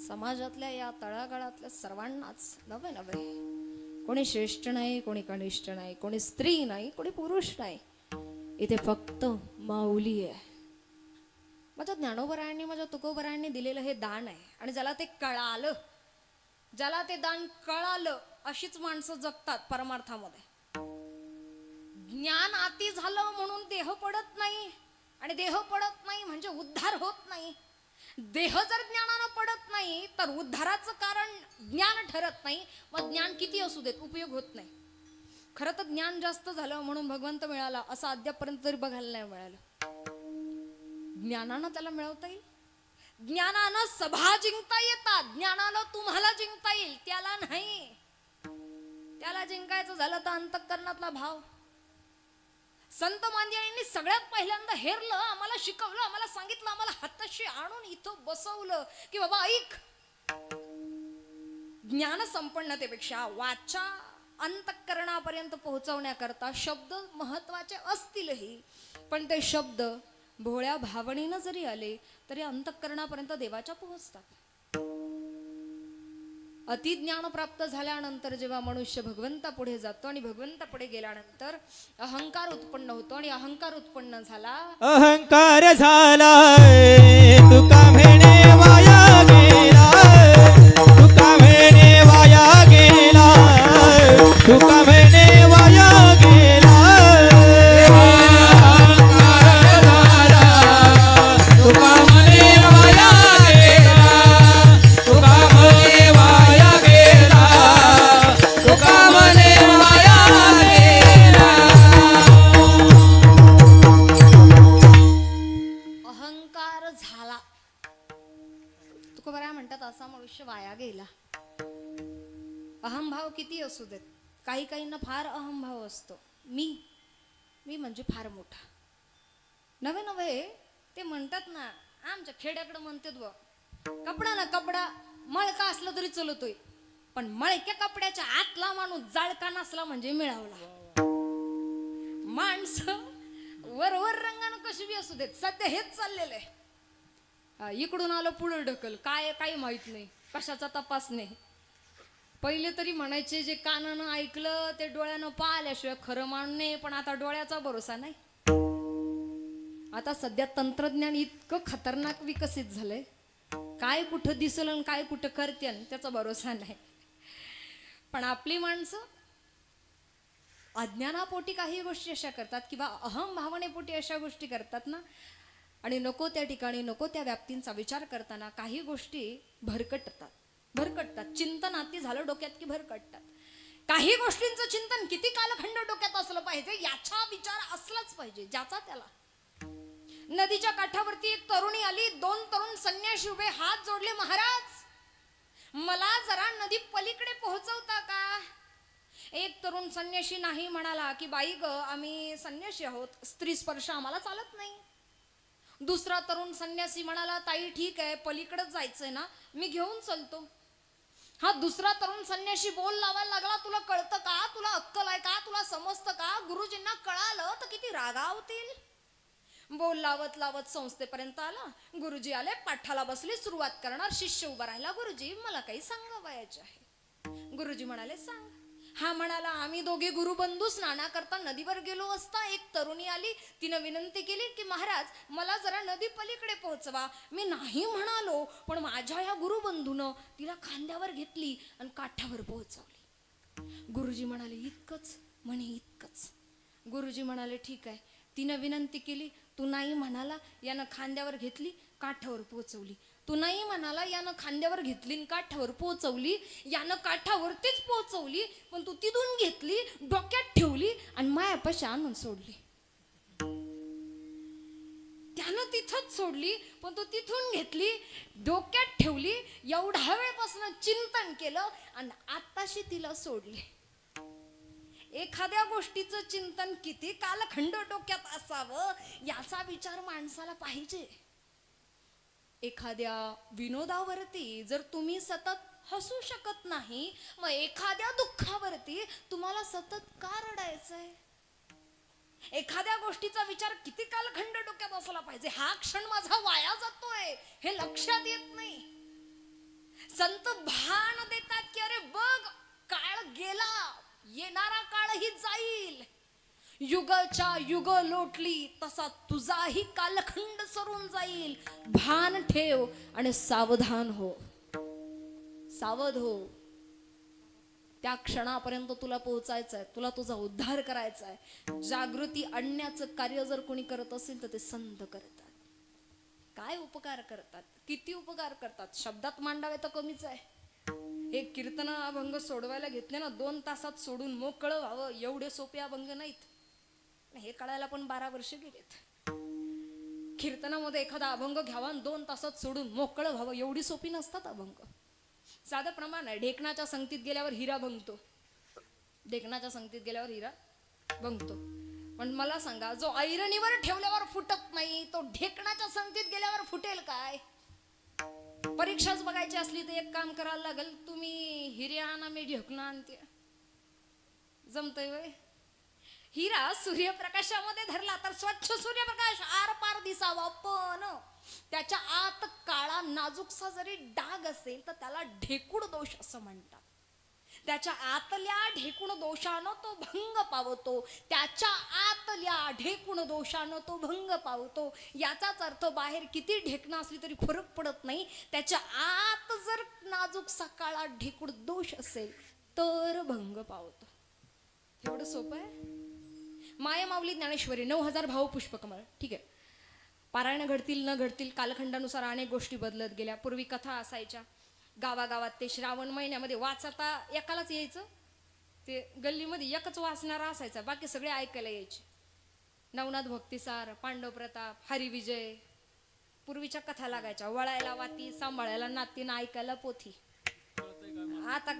समाजातल्या या तळागाळातल्या सर्वांनाच नवे नवे, कोणी श्रेष्ठ नाही, कोणी कनिष्ठ नाही, कोणी स्त्री नाही, कोणी पुरुष नाही, इथे फक्त माऊली आहे. माझ्या ज्ञानोबरायांनी, माझ्या तुकोबरायांनी दिलेलं हे दान आहे. आणि ज्याला ते कळालं, ज्याला ते दान कळालं, अशीच माणसं जगतात परमार्थामध्ये. ज्ञान आती झालं म्हणून देह पडत नाही, आणि देह पडत नाही म्हणजे उद्धार होत नाही. देह जर ज्ञानानं पडत नाही तर उद्धाराचं कारण ज्ञान ठरत नाही. मग ज्ञान किती असू देत उपयोग होत नाही. खरं तर ज्ञान जास्त झालं म्हणून भगवंत मिळाला असं अद्यापर्यंत तरी बघायला नाही मिळालं. ज्ञानानं त्याला मिळवता येईल, ज्ञानानं सभा जिंकता येतात, ज्ञानानं तुम्हाला जिंकता येईल, त्याला नाही. त्याला जिंकायचं झालं तर अंतःकरणातला भाव. संत मांदियांनी सगळ्यात पहिल्यांदा हेरलं, आम्हाला शिकवलं, आम्हाला सांगितलं, आम्हाला हाताशी आणून इथं बसवलं की बाबा ऐक. ज्ञान संपन्नतेपेक्षा वाचा अंतःकरणापर्यंत पोहोचवण्याकरता शब्द महत्वाचे असतीलही, पण ते शब्द भोळ्या भावनेनं जरी आले तरी अंतःकरणापर्यंत देवाच्या पोहोचतात. अतिज्ञान प्राप्त झाल्यानंतर जेव्हा मनुष्य भगवंता पुढे जातो आणि भगवंता पुढे गेल्यानंतर अहंकार उत्पन्न होतो, आणि अहंकार उत्पन्न झाला, अहंकार झाला तुका म्हणे वाया गेला, तुका म्हणे वाया गेला, तुका म्हणे वाया गेला. असा मनुष्य वाया गेला. अहंभाव किती असू देत, काही काहींना फार अहंभाव असतो. मी म्हणजे फार मोठा. नवे नवे ते म्हणतात ना, आमच्या खेड्याकडे म्हणतात व कपडा ना कपडा मळका असला तरी चलतोय, पण मळक्या कपड्याच्या आतला माणूस जाळका नसला म्हणजे मिळावला. माणसं वर रंगानं कशी बी असू देत, सध्या हेच चाललेलं आहे. इकडून आलं पुढं ढकल, काय काही माहित नाही, कशाचा तपास नाही. पहिले तरी म्हणायचे जे कानानं ऐकलं ते डोळ्यानं पाहिल्याशिवाय खरं मानणे, पण आता डोळ्याचा भरोसा नाही. आता सध्या तंत्रज्ञान इतकं खतरनाक विकसित झालंय, काय कुठं दिसल आणि काय कुठं करते त्याचा भरोसा नाही. पण आपली माणसं अज्ञानापोटी काही गोष्टी अशा करतात किंवा अहम भावनेपोटी अशा गोष्टी करतात ना, आणि नको त्या ठिकाणी नको त्या व्याप्तींचा विचार करताना काही गोष्टी भरकटतात. चिंतन आती झालं डोक्यात की भरकटतात. काही गोष्टींचं चिंतन किती कालखंड डोक्यात असलं पाहिजे, याचा विचार असलाच पाहिजे ज्याचा त्याला. नदीच्या काठावरती एक तरुणी आली, दोन तरुण संन्यासी उभे हात जोडले, महाराज मला जरा नदी पलीकडे पोहोचवता का? एक तरुण संन्यासी नाही म्हणाला की बाई ग, आम्ही संन्यासी आहोत, स्त्री स्पर्श आम्हाला चालत नाही. दुसरा तरुण संन्यासी म्हणाला, ताई ठीक आहे, पलीकडेच जायचंय ना, मी घेऊन चलतो. हा दुसरा तरुण संन्यासी बोल लावायला लागला, तुला कळतं का, तुला अक्कल आहे का, तुला समजतं का, गुरुजींना कळालं तर किती रागावतील. बोल लावत लावत संस्थेपर्यंत आला. गुरुजी आले, पाठाला बसले, सुरुवात करणार. शिष्य उभा राहिला, गुरुजी मला काही सांगावयाचे आहे. गुरुजी म्हणाले सांग. हा म्हणाला, आम्ही दोघे गुरुबंधू स्नानाकरता नदीवर गेलो असता एक तरुणी आली, तिनं विनंती केली की महाराज मला जरा नदी पलीकडे पोहोचवा. मी नाही म्हणालो, पण माझ्या या गुरुबंधूनं तिला खांद्यावर घेतली आणि काठावर पोहोचवली. गुरुजी म्हणाले इतकंच? म्हणे इतकंच. गुरुजी म्हणाले ठीक आहे. तिनं विनंती केली, तू नाही म्हणाला, यानं खांद्यावर घेतली, काठावर पोहोचवली. तू नाही म्हणाला, यानं खांद्यावर घेतली, काठावर पोहोचवली. यानं काठावरतीच पोहोचवली, पण तू तिथून घेतली, डोक्यात ठेवली आणि मायापाशी आणून सोडली. त्यानं तिथंच सोडली, पण तू तिथून घेतली, डोक्यात ठेवली, एवढ्या वेळपासून चिंतन केलं आणि आताशी तिला सोडली. एखाद्या गोष्टीचं चिंतन किती कालखंड डोक्यात असावं याचा विचार माणसाला पाहिजे. एखाद्या विनोदावरती जर तुम्ही सतत हसू शकत नाही, मग एखाद्या दुःखावरती तुम्हाला सतत का रडायचंय? एखाद्या गोष्टीचा विचार किती कालखंड डोक्यात असला पाहिजे, हा क्षण माझा वाया जातोय हे लक्षात येत नाही. संत भान देतात की अरे बघ, काळ गेला, येणारा काळही जाईल, युगाच्या युग लोटली तसा तुझाही कालखंड सरून जाईल. भान ठेव आणि सावधान हो, सावध हो. त्या क्षणापर्यंत तुला पोहोचायचं आहे, तुला तुझा उद्धार करायचा आहे. जागृती आणण्याचं कार्य जर कोणी करत असेल तर ते संत करतात. काय उपकार करतात, किती उपकार करतात. शब्दात मांडावे तर कमीच आहे. हे कीर्तन अभंग सोडवायला घेतले ना, 2 तासात सोडून मोकळं व्हावं एवढे सोपे अभंग नाहीत. हे कळायला पण 12 वर्ष गेलेत. कीर्तनामध्ये एखादा अभंग घ्यावा आणि 2 तासात सोडून मोकळं व्हावं एवढी सोपी नसतात अभंग. साधं प्रमाण आहे. ढेकणाच्या संगतीत गेल्यावर हिरा भंगतो, ढेकणाच्या संगतीत गेल्यावर हिरा भंगतो. पण मला सांगा, जो ऐरणीवर ठेवल्यावर फुटत नाही तो ढेकणाच्या संगतीत गेल्यावर फुटेल काय? परीक्षाच बघायची असली तर एक काम करायला लागेल, तुम्ही हिरे आणा, मी ढेकणं आणते. जमतंय वय? हिरा सूर्यप्रकाशामध्ये धरला तर स्वच्छ सूर्यप्रकाश आर पार दिसावा, पण त्याच्या आत काळा नाजूकसा जरी डाग असेल तर त्याला ढेकूळ दोष असं म्हणतात. त्याच्या आतल्या ढेकूण दोषानं तो भंग पावतो, त्याच्या आतल्या ढेकूण दोषानं तो भंग पावतो. याचाच अर्थ बाहेर किती ढेकणं असली तरी फरक पडत नाही, त्याच्या आत जर नाजूकसा काळा ढेकूण दोष असेल तर भंग पावतो. एवढं सोपं आहे. माया माऊली ज्ञानेश्वरी 9000 भाव पुष्पकमळ. ठीक आहे, पारायण घडतील न घडतील कालखंडानुसार अनेक गोष्टी बदलत गेल्या. पूर्वी कथा असायच्या गावागावात, ते श्रावण महिन्यामध्ये वाचता एकालाच यायचं, ते गल्लीमध्ये एकच वाचणारा असायचा, बाकी सगळे ऐकायला यायचे. नवनाथ भक्तिसार, पांडव प्रताप, हरिविजय, पूर्वीच्या कथा लागायच्या. वळायला वाती, सांभाळायला नाती, ऐकायला पोथी. आता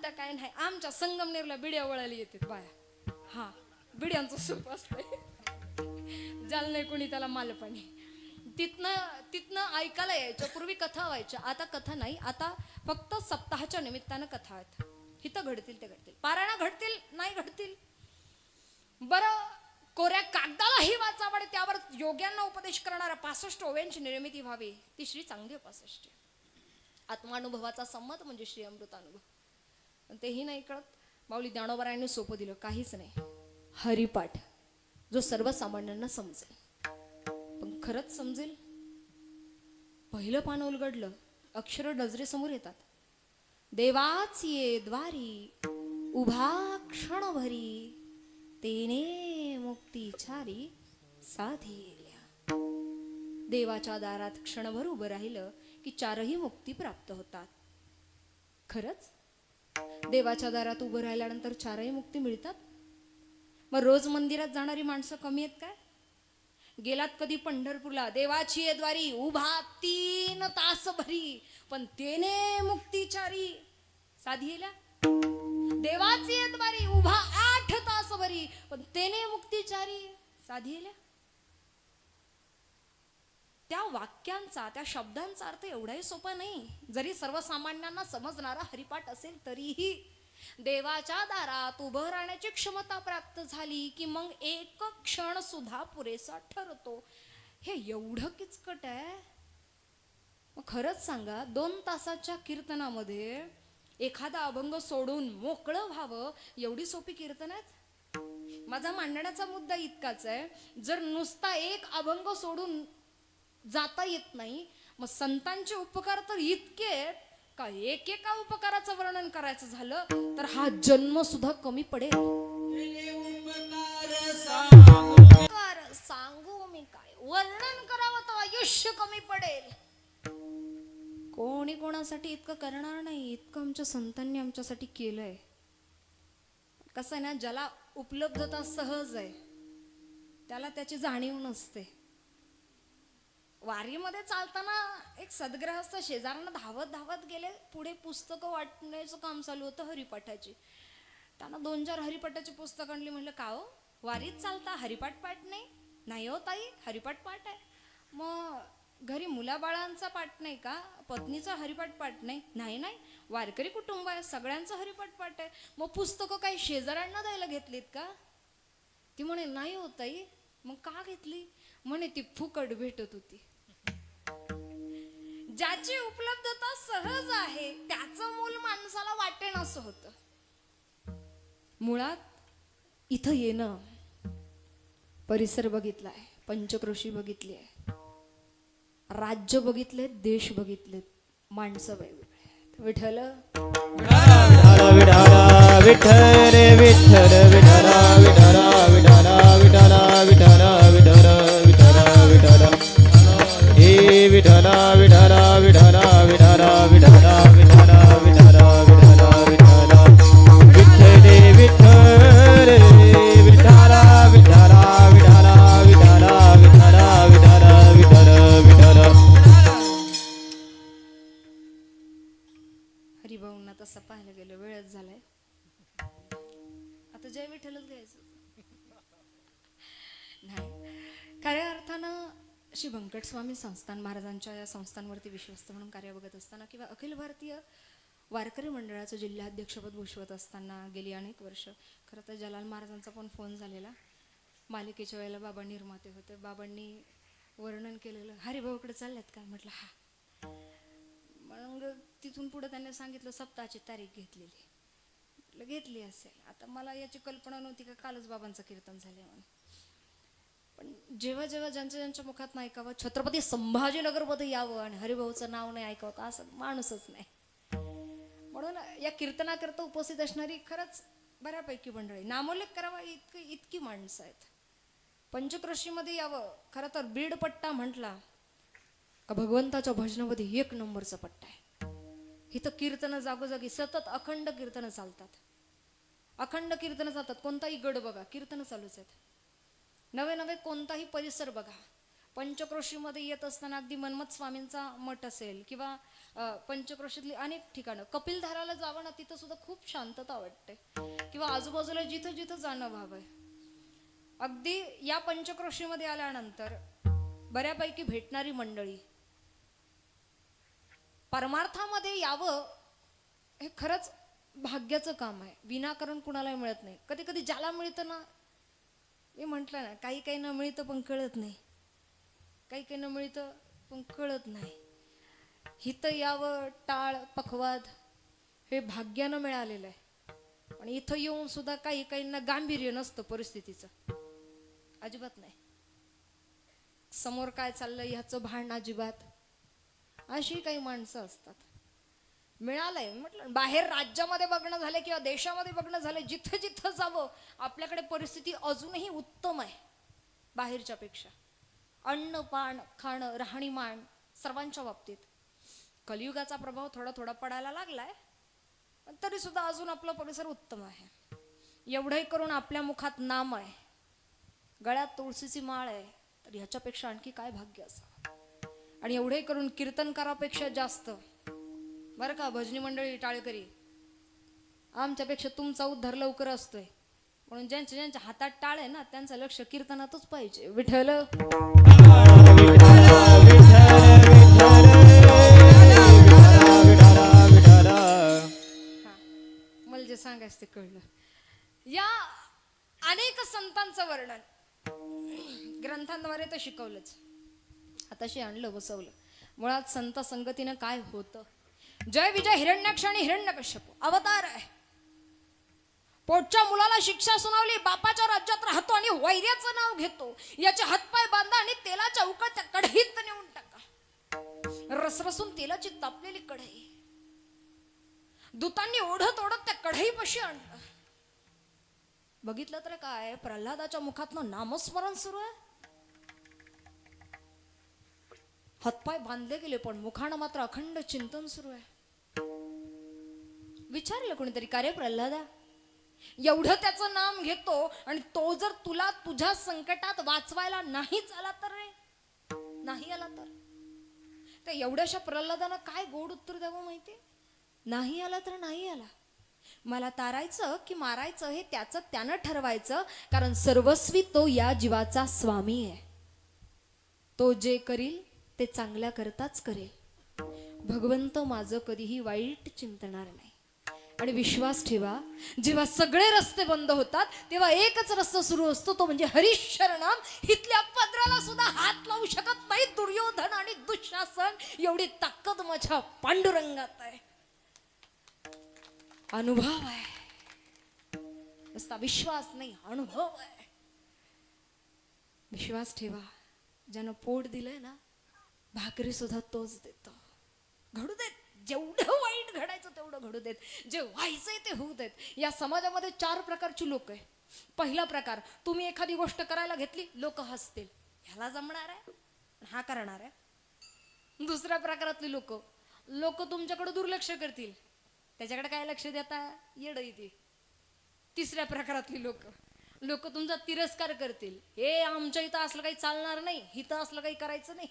काय नाही. आमच्या संगमनेरला बिड्या वळायला येतात बाया. हा, बिड्यांचं सूप असतंय, ज्याला नाही कोणी त्याला मालपाणी. तिथनं ऐकायला यायचं. पूर्वी कथा व्हायच्या, आता कथा नाही. आता फक्त सप्ताहाच्या निमित्तानं कथा आहेत. इथं घडतील ते घडतील, पारायण घडतील नाही घडतील. बरं, कोऱ्या कागदालाही वाचावं, त्यावर योग्यांना उपदेश करणाऱ्या 65 ओव्यांची निर्मिती व्हावी, ती श्री चांगदेव 65. आत्मानुभवाचा संमत म्हणजे श्री अमृतानुभव. पण तेही नाही कळत. माऊली ज्ञानोबरायांनी सोपं दिलं, काहीच नाही. हरिपाठ जो सर्वसामान्यांना समजेल, पण खरंच समजेल. पहिलं पान उलगडलं, अक्षर नजरेसमोर येतात. देवाच ये द्वारी उभा क्षणभरी, तेने मुक्तीचारी साधिल्या. देवाच्या दारात क्षणभर उभं राहिलं की 4ही मुक्ती प्राप्त होतात. खरंच देवाच्या दारात उभं राहिल्यानंतर 4ही मुक्ती मिळतात. मग रोज मंदिरात जाणारी माणसं कमी आहेत काय? गेलात कधी पंढरपूरला, देवाची ये द्वारी उभा 3 तास भरी, पण तेने मुक्तीचारी साधिल्या. देवाची ये द्वारी उभा 8 तास भरी, पण तेने मुक्तीचारी साधिल्या. त्या वाक्यांचा, त्या शब्दांचा अर्थ एवढाही सोपा नाही. जरी सर्वसामान्यांना समजणारा हरिपाठ असेल तरीही देवाच्या दारात उभं राहण्याची क्षमता प्राप्त झाली की मग एक क्षण सुद्धा पुरेसा ठरतो. हे एवढं किचकट आहे. मग खरंच सांगा, 2 तासाच्या कीर्तनामध्ये एखादा अभंग सोडून मोकळं व्हावं एवढी सोपी कीर्तन आहेत? माझा मांडण्याचा मुद्दा इतकाच आहे, जर नुसता एक अभंग सोडून जाता येत नाही, मग संतांचे उपकार तर इतके का एकेका उपकाराचं वर्णन करायचं झालं तर हा जन्म सुद्धा कमी पडेल. उपकार सांगू मी काय, वर्णन करावं तर आयुष्य कमी पडेल. कोणी कोणासाठी इतकं करणार नाही, इतकं आमच्या संतांनी आमच्यासाठी केलंय. कसं आहे ना, ज्याला उपलब्धता सहज आहे त्याला त्याची जाणीव नसते. वारीमध्ये चालताना एक सद्ग्रहस्थ शेजारनं धावत धावत गेले. पुढे पुस्तकं वाटण्याचं काम चालू होतं हरिपाठाची. त्यांना 2-4 हरिपाठाची पुस्तकं आणली. म्हणलं, का हो वारीत चालता, हरिपाठ पाठ नाही? नाही हो ताई, हरिपाठ पाठ आहे. मग घरी मुलाबाळांचा पाठ नाही का? पत्नीचा हरिपाठ पाठ नाही? नाही नाही, वारकरी कुटुंब आहे, सगळ्यांचं हरिपाठ पाठ आहे. मग पुस्तकं काही शेजाऱ्यांना द्यायला घेतलीत का? ती म्हणे, नाही हो ताई. मग का घेतली? म्हणे, ती फुकट भेटत होती. ज्याची उपलब्धता सहज आहे त्याचं मूल माणसाला वाटेन असं होतं. मुळात इथं येणं, परिसर बघितलाय, पंचक्रोशी बघितली आहे, राज्य बघितले, देश बघितलेत, माणसं वेगवेगळे. विठ्ठल विठ्ठल विठ्ठल विठ्ठल विठ्ठल विठ्ठल विठ्ठल विठ्ठल विठ्ठल विठ्ठल विठ्ठल विठ्ठल हे विठ्ठल विठ्ठल विठ्ठल विठ्ठल विठ्ठल विठ्ठल विठ्ठल विठ्ठल विठ्ठल विठ्ठले विठ्ठल विठ्ठल विठ्ठल विठ्ठल विठ्ठल विठ्ठल विठ्ठल विठ्ठल. हरिभाऊंना तसं पाहायला गेलं वेळच झालाय, आता जय विठ्ठलच घ्यायचं नाही. खऱ्या अर्थानं श्री व्यंकट स्वामी संस्थान महाराजांच्या या संस्थांवरती विश्वस्त म्हणून कार्य बघत असताना किंवा अखिल भारतीय वारकरी मंडळाचं जिल्हाध्यक्षपद भूषवत असताना गेली अनेक वर्ष, खरं तर जलाल महाराजांचा पण फोन झालेला. मालिकेच्या वेळेला बाबा निर्माते होते, बाबांनी वर्णन केलेलं हरिभाऊकडे चालल्यात का, म्हटलं हा. मग तिथून पुढे त्यांनी सांगितलं सप्ताहाची तारीख घेतलेली, म्हटलं घेतली असेल. आता मला याची कल्पना नव्हती का कालच बाबांचं कीर्तन झाले म्हणून. पण जेव्हा जेव्हा ज्यांच्या मुखात नाही ऐकावं छत्रपती संभाजीनगरमध्ये यावं आणि हरिभाऊचं नाव नाही ऐकावं का असं माणूसच नाही. म्हणून या कीर्तनाकरता उपस्थित असणारी खरंच बऱ्यापैकी मंडळी, नामोल्लेख करावा इतकी माणसं आहेत. पंचक्रोशीमध्ये यावं, खरं तर बीड पट्टा म्हटला का भगवंताच्या भजनामध्ये 1 नंबरचा पट्टा आहे. इथं कीर्तनं जागोजागी सतत अखंड कीर्तनं चालतात, अखंड कीर्तनं चालतात. कोणताही गड बघा कीर्तनं चालूच आहेत, नवे नवे कोणताही परिसर बघा. पंचक्रोशीमध्ये येत असताना अगदी मनमथ स्वामींचा मठ असेल किंवा पंचक्रोशीतली अनेक ठिकाणं, कपिलधाराला जावं ना, तिथं सुद्धा खूप शांतता वाटते. किंवा आजूबाजूला जिथं जिथं जाणं व्हावं. अगदी या पंचक्रोशीमध्ये आल्यानंतर बऱ्यापैकी भेटणारी मंडळी, परमार्थामध्ये यावं हे खरंच भाग्याचं काम आहे. विनाकारण कुणालाही मिळत नाही. कधी कधी ज्याला मिळतं ना, मी म्हटलं ना, काही काही न मिळतं पण कळत नाही, काही काही न मिळतं पण कळत नाही. इथं यावं टाळ पखवाद हे भाग्यानं मिळालेलं आहे. आणि इथं येऊन सुद्धा काही काहींना गांभीर्य नसतं परिस्थितीचं, अजिबात नाही. समोर काय चाललंय ह्याचं भान अजिबात. अशी काही माणसं असतात. मिळालंय म्हटलं, बाहेर राज्यामध्ये बघणं झालं किंवा देशामध्ये बघणं झालं, जिथं जिथं जावं आपल्याकडे परिस्थिती अजूनही उत्तम आहे बाहेरच्या पेक्षा. अन्न पान खाणं राहणीमान सर्वांच्या बाबतीत. कलियुगाचा प्रभाव थोडा थोडा पडायला लागलाय, पण तरी सुद्धा अजून आपला परिसर उत्तम आहे. एवढंही करून आपल्या मुखात नाम आहे, गळ्यात तुळशीची माळ आहे, तर ह्याच्यापेक्षा आणखी काय भाग्य असावं. आणि एवढे करून कीर्तनकारापेक्षा जास्त बरं का भजनी मंडळी टाळकरी, आमच्यापेक्षा तुमचा उद्धार लवकर असतोय. म्हणून ज्यांच्या ज्यांच्या हातात टाळ आहे ना, त्यांचं लक्ष कीर्तनातच पाहिजे. विठ्ठल मला जे सांगायचं ते कळलं. या अनेक संतांचं वर्णन ग्रंथांद्वारे तर शिकवलंच, आताशी आणलं बसवलं. मुळात संत संगतीनं काय होतं. जय विजय हिरण्याक्ष आणि हिरण्यकश्यप अवतार आहे. पोटच्या मुलाला शिक्षा सुनावली, बापाच्या राज्यात राहतो आणि वैर्याचं नाव घेतो. याचे हातपाय बांधा आणि तेलाच्या उकळत्या कढईत नेऊन टाका. रसरसून तेलाची तापलेली कढई दूतांनी ओढत ओढत त्या कढईपाशी आणलं. बघितलं तर काय, प्रल्हादाच्या मुखातनं नामस्मरण सुरू आहे. हातपाय बांधले गेले पण मुखानं मात्र अखंड चिंतन सुरू आहे. विचारलं कोणीतरी, का रे प्रल्हादा, एवढं त्याचं नाम घेतो आणि तो जर तुला तुझ्या संकटात वाचवायला नाहीच आला तर रे, नाही आला तर एवढ्याशा प्रल्हादानं काय गोड उत्तर द्यावं माहिती. नाही आला तर नाही आला, मला तारायचं की मारायचं हे त्याचं त्यानं ठरवायचं. कारण सर्वस्वी तो या जीवाचा स्वामी आहे. तो जे करील ते चांगल्या करताच करेल. भगवंत माझं कधीही वाईट चिंतणार नाही. आणि विश्वास ठेवा, जेव्हा सगळे रस्ते बंद होतात तेव्हा एकच रस्ता सुरू असतो, तो म्हणजे हरिशरणम. इथल्या पदराला सुद्धा हात लावू शकत नाही दुर्योधन आणि दुःशासन. एवढी ताकद माझ्या पांडुरंगात आहे. अनुभव आहे, नुसता विश्वास नाही, अनुभव आहे. विश्वास ठेवा, ज्यानं पोट दिलंय ना, भाकरी सुद्धा तोच देतो. घडू देत, जेवढं वाईट घडायचं तेवढं घडू देत, जे व्हायचंय ते होऊ देत. या समाजामध्ये 4 प्रकारची लोक आहे. पहिला प्रकार, तुम्ही एखादी गोष्ट करायला घेतली, लोक हसतील, ह्याला जमणार आहे, हा करणार आहे. दुसऱ्या प्रकारातली लोक, लोक तुमच्याकडे दुर्लक्ष करतील, त्याच्याकडे काय लक्ष देता, येडं येते. तिसऱ्या प्रकारातली लोक, लोक तुमचा तिरस्कार करतील, हे आमच्या इथं असलं काही चालणार नाही, इथं असलं काही करायचं नाही.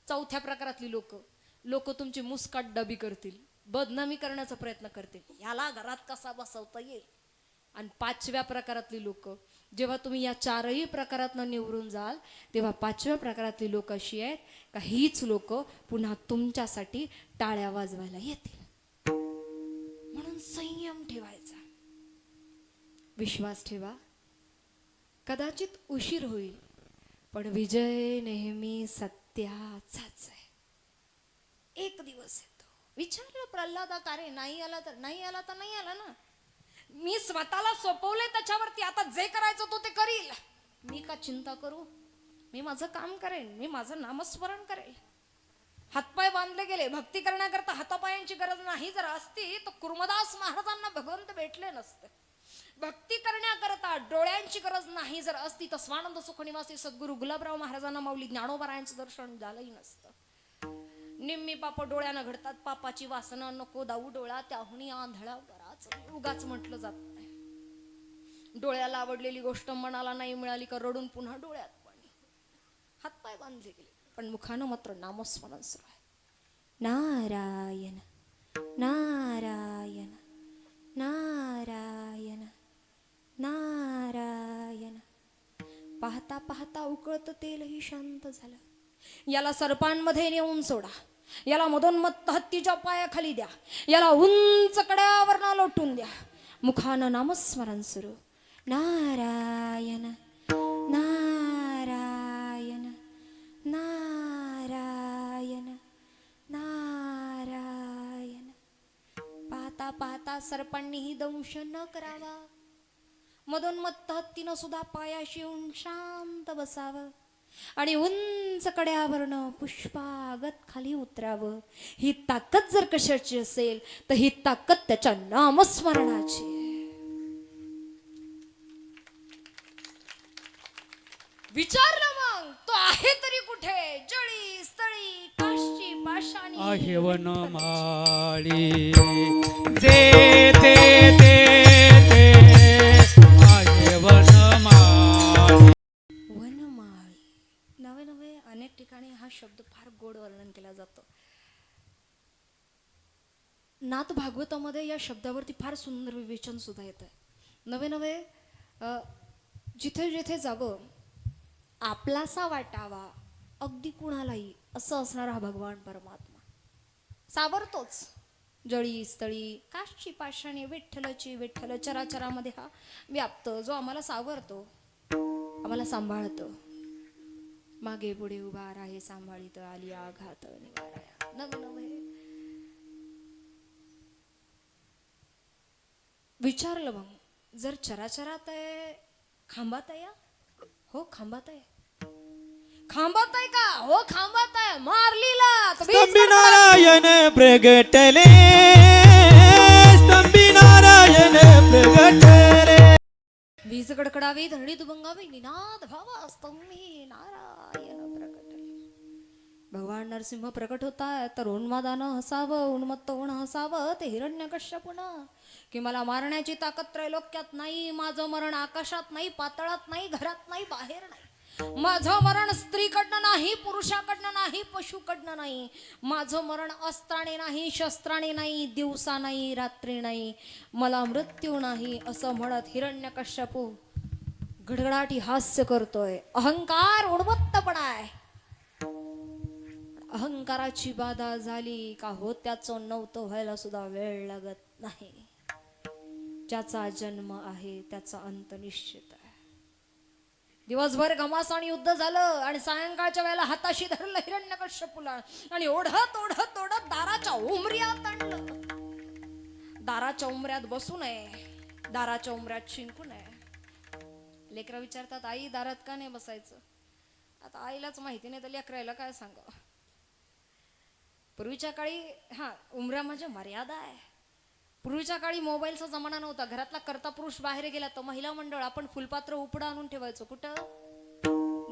चौथ्या प्रकारातली लोक, लोक तुमची मुस्काट डबी करतील, बदनामी करण्याचा प्रयत्न करतील, ह्याला घरात कसा बसवता येईल. आणि 5व्या प्रकारातली लोक, जेव्हा तुम्ही या 4ही प्रकारातनं निवडून जाल तेव्हा 5व्या प्रकारातली लोक अशी आहेत का हीच लोक पुन्हा तुमच्यासाठी टाळ्या वाजवायला येतील. म्हणून संयम ठेवायचा, विश्वास ठेवा. कदाचित उशीर होईल, पण विजय नेहमी सत्याचाच आहे. एक दिवस येतो. विचारलं प्रल्हादा, का रे नाही आला तर नाही आला तर नाही आला ना, मी स्वतःला सोपवले त्याच्यावरती, आता जे करायचं तो ते करील, मी का चिंता करू, मी माझं काम करेन, मी माझं नामस्मरण करेल. हातपाय बांधले गेले, भक्ती करण्याकरता हातापायांची गरज नाही जर असती तर कुर्मदास महाराजांना भगवंत भेटले नसते. भक्ती करण्याकरता डोळ्यांची गरज नाही जर असती तर स्वानंद सुखनिवासी सद्गुरू गुलाबराव महाराजांना माऊली ज्ञानोबारायांचं दर्शन झालंही नसतं. निम्मी पाप डोळ्यानं घडतात, पापाची वासना नको दाऊ डोळा, त्याहुनी आंधळा बराच उगाच म्हटलं जात नाही. डोळ्याला आवडलेली गोष्ट मनाला नाही मिळाली का रडून पुन्हा डोळ्यात पाणी. हातपाय बांधले गेले, पण मुखानं मात्र नामस्मरण सुरू आहे. नारायण नारायण नारायण नारायण. पाहता पाहता उकळतं तेलही शांत झालं. याला सर्पांमध्ये नेऊन सोडा, याला मदोन्मत्त हत्तीच्या पायाखाली द्या, याला उंच कड्यावरनं लोटून द्या. मुखानं नामस्मरण सुरू. नारायण नारायण नारायण नारायण. पाहता पाहता सर्पांनीही दंश न करावा, मदोन्मत्त हत्तीनं सुद्धा पायाशी येऊन शांत बसावं आणि उंच कड्यावरनं पुष्पागत खाली उतरावं. ही ताकद जर कशाची असेल तर ही ताकद त्याच्या नामस्मरणाची. विचारलं मग, तो आहे तरी कुठे, जळी स्थळी काशी पाशाणी आहे वनमाळी, जे ते ते ते आहे वनमाळी. वनमाळी. नवे नवे अनेक ठिकाणी हा शब्द फार गोड वर्णन केला जातो. नाथ भागवतामध्ये या शब्दावरती फार सुंदर विवेचन सुद्धा येत आहे. नवे नवे जिथे जिथे जावं, आपलासा वाटावा अगदी कुणालाही, असं असणारा हा भगवान परमात्मा सावरतोच. जळी स्थळी काशी पाशाणी विठ्ठलाची विठ्ठल चराचरामध्ये हा व्याप्त, जो आम्हाला सावरतो, आम्हाला सांभाळतो. मागे पुढे उभा राहे सांभाळीत, आली आघात निवाराया. नवे नवे विचारलं मग, जर चराचरात आहे, खांबात आहे? हो खांबात आहे. खांबात आहे का? हो खांबात आहे. मारलीला स्तंभी नारायण प्रगटले, स्तंभी नारायण प्रगटले. वीज कडकडावी, धरणी दुभंगावी, निनाद भावा स्तंभी नारायण प्रकटले. भगवान नरसिंह प्रकट होताय तर उन्मादानं हसावं, उन्मत्त होऊन हसावं. ते हिरण्यकश्यपूनं की मला मारण्याची ताकद त्रैलोक्यात नाही, माझं मरण आकाशात नाही, पातळात नाही, घरात नाही, बाहेर नाही. माझं मरण स्त्रीकडनं नाही, पुरुषाकडनं नाही, पशुकडनं नाही. माझं मरण अस्त्राने नाही, शस्त्राने नाही, दिवसा नाही, रात्री नाही, मला मृत्यू नाही. असं म्हणत हिरण्यकश्यपू गडगडाटी हास्य करतोय. अहंकार उन्मत्तपणा आहे. अहंकाराची बाधा झाली का हो त्याचं नव्हतं व्हायला सुद्धा वेळ लागत नाही. ज्याचा जन्म आहे त्याचा अंत निश्चित आहे. दिवसभर घमासान युद्ध झालं आणि सायंकाळच्या वेळेला हाताशी धरलं हिरण्यकश्यपूला आणि ओढत ओढत ओढत दाराच्या उमऱ्यात आणलं. दाराच्या उमऱ्यात बसू नये, दाराच्या उमऱ्यात शिंकू नये. लेकरं विचारतात, आई दारात का नाही बसायचं? आता आईलाच माहिती नाही तर लेकरायला काय सांगावं. पूर्वीच्या काळी उमऱ्या म्हणजे मर्यादा आहे. पूर्वीच्या काळी मोबाईलचा जमाना नव्हता. घरातला कर्ता पुरुष बाहेर गेला तर महिला मंडळ आपण फुलपात्र उपडा आणून ठेवायचो. कुठं?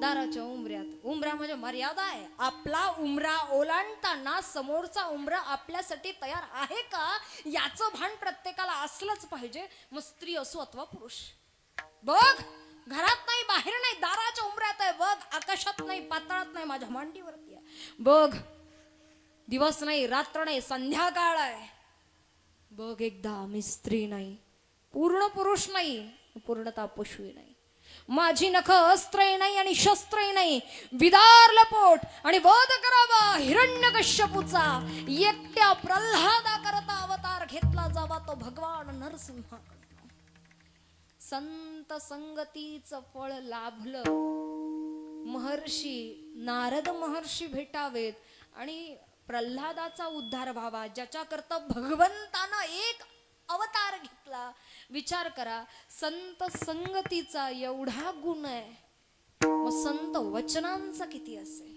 दाराच्या उमऱ्यात. उमरा म्हणजे मर्यादा आहे. आपला उमरा ओलांडताना समोरचा उमरा आपल्यासाठी तयार आहे का याचं भान प्रत्येकाला असलंच पाहिजे, मग स्त्री असो अथवा पुरुष. बघ, घरात नाही, बाहेर नाही, दाराच्या उमऱ्यात आहे. बघ, आकाशात नाही, पाताळात नाही, माझ्या मांडीवरती आहे. बघ, दिवस नाही, रात्र नाही, संध्याकाळ आहे. बघ एकदा, मी स्त्री नाही, पूर्ण पुरुष नाही, पूर्णतः पशुही नाही. माझी नख अस्त्रही नाही आणि शस्त्रही नाही. विदार लपोट आणि वध करावा हिरण्यकश्यपूचा. एकट्या प्रल्हादा करता अवतार घेतला जावा तो भगवान नरसिंहाकडे. संत संगतीचं फळ लाभलं. महर्षी नारद महर्षी भेटावेत आणि प्रल्हादाचा उद्धार व्हावा, ज्याच्या करता भगवंतानं एक अवतार घेतला. विचार करा, संत संगतीचा एवढा गुण आहे, मग संत वचनांचा किती असेल.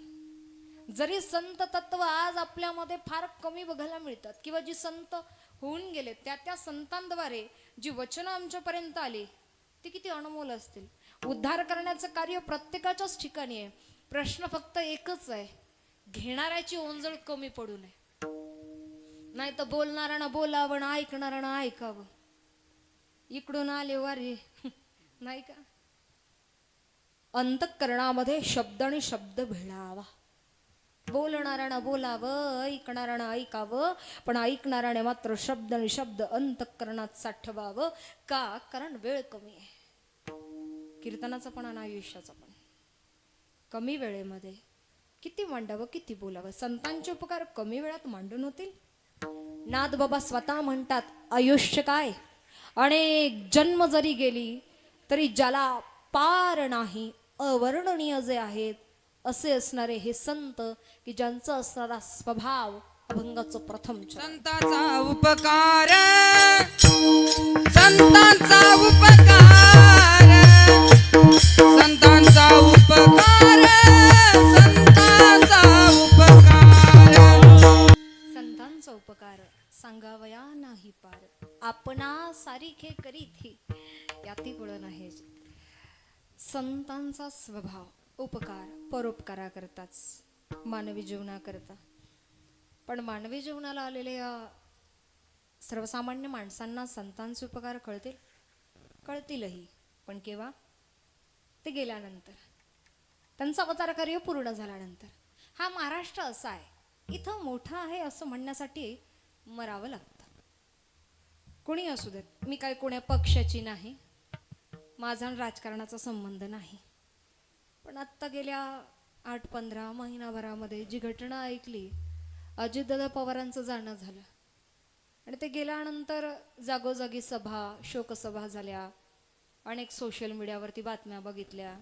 जरी संत तत्व आज आपल्यामध्ये फार कमी बघायला मिळतात किंवा जी संत होऊन गेले त्या संतांद्वारे जी वचनं आमच्यापर्यंत आली ती किती अनमोल असतील. उद्धार करण्याचं कार्य प्रत्येकाच्याच ठिकाणी आहे. प्रश्न फक्त एकच आहे, घेणाऱ्याची ओंजळ कमी पडू नये. नाही तर बोलणाऱ्यानं बोलावं, ऐकणाऱ्यानं ऐकावं. इकडून आले वारे नाही का. अंतःकरणामध्ये शब्द आणि शब्द भिडावा. बोलणाऱ्यानं बोलावं, ऐकणाऱ्यानं ऐकावं, पण ऐकणाऱ्याने मात्र शब्द आणि शब्द अंतःकरणात साठवावं. का? कारण वेळ कमी आहे. कीर्तनाचा पण आणि आयुष्याचा पण. कमी वेळेमध्ये किती मांडावं, किती बोलावं. संतांचे उपकार कमी वेळात मांडून होतील. नाथ बाबा स्वतः म्हणतात, आयुष्य काय, अनेक जन्म जरी गेली तरी ज्याला पार नाही, अवर्णनीय जे आहेत असे असणारे हे संत की ज्यांचा असणारा स्वभाव अभंगाचं प्रथम चरण. संतांचा उपकार, संतांचा उपकार, संतांचा उपकार, संतांचा उपकार. संतांचा उपकार सांगावया नाही पार. आपणा सारिखे करीथी याती गुण नाही. संतांचा स्वभाव उपकार, परोपकारा करताच मानवी जीवनाकरता. पण मानवी जीवनाला आलेल्या सर्वसामान्य माणसांना संतांचे उपकार कळतील? कळतीलही, पण केव्हा? ते गेल्यानंतर, त्यांचं अवतार कार्य पूर्ण झाल्यानंतर. हा महाराष्ट्र असा आहे, इथं मोठं आहे असं म्हणण्यासाठी मरावं लागतं. कोणी असू देत, मी काय कोण्या पक्षाची नाही, माझा राजकारणाचा संबंध नाही. पण आत्ता गेल्या 8-15 महिनाभरामध्ये जी घटना ऐकली, अजितदादा पवारांचं जाणं झालं आणि ते गेल्यानंतर जागोजागी सभा, शोकसभा झाल्या, अनेक सोशल मीडियावरती बातम्या बघितल्या.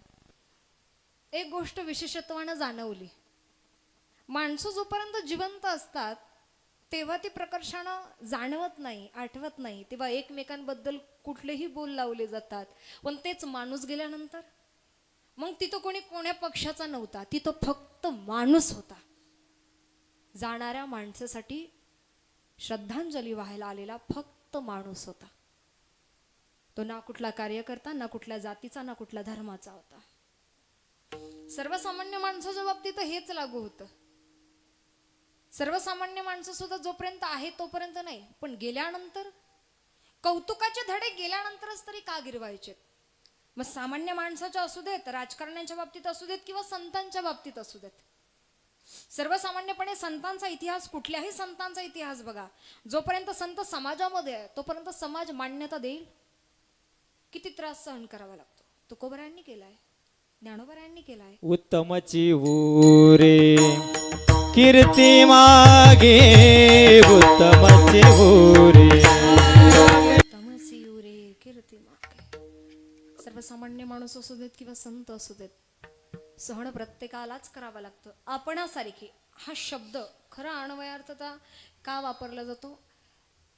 एक गोष्ट विशेषत्वानं जाणवली, माणसं जोपर्यंत जिवंत असतात तेव्हा ती प्रकर्षानं जाणवत नाही, आठवत नाही, तेव्हा एकमेकांबद्दल कुठलेही बोल लावले जातात. पण तेच माणूस गेल्यानंतर मग तिथं कोणी कोण्या पक्षाचा नव्हता, तिथं फक्त माणूस होता. जाणाऱ्या माणसासाठी श्रद्धांजली व्हायला आलेला फक्त माणूस होता. तो ना कुठला कार्यकर्ता, ना कुठल्या जातीचा, ना कुठल्या धर्माचा होता. सर्वसामान्य माणसाच्या बाबतीत हेच लागू होतं. सर्वसामान्य माणसं सुद्धा जोपर्यंत आहे तोपर्यंत नाही, पण गेल्यानंतर कौतुकाचे धडे गेल्यानंतरच तरी का गिरवायचे? मग सामान्य माणसाच्या असू देत, राजकारण्यांच्या बाबतीत असू देत किंवा संतांच्या बाबतीत असू देत. सर्वसामान्यपणे संतांचा इतिहास, कुठल्याही संतांचा इतिहास बघा, जोपर्यंत संत समाजामध्ये आहे तोपर्यंत समाज मान्यता देईल. किती त्रास सहन करावा लागतो. तुकोबरायांनी केलाय, ज्ञानोबरायांनी केलाय. उत्तमची ऊरे कीर्ती मागे, उत्तमची ऊरे तमसी उरे सर्वसामान्य माणूस असू देत किंवा संत असू देत, सहन प्रत्येकालाच करावं लागतं. आपणासारखी हा शब्द खरा अन्वयार्थता का वापरला जातो?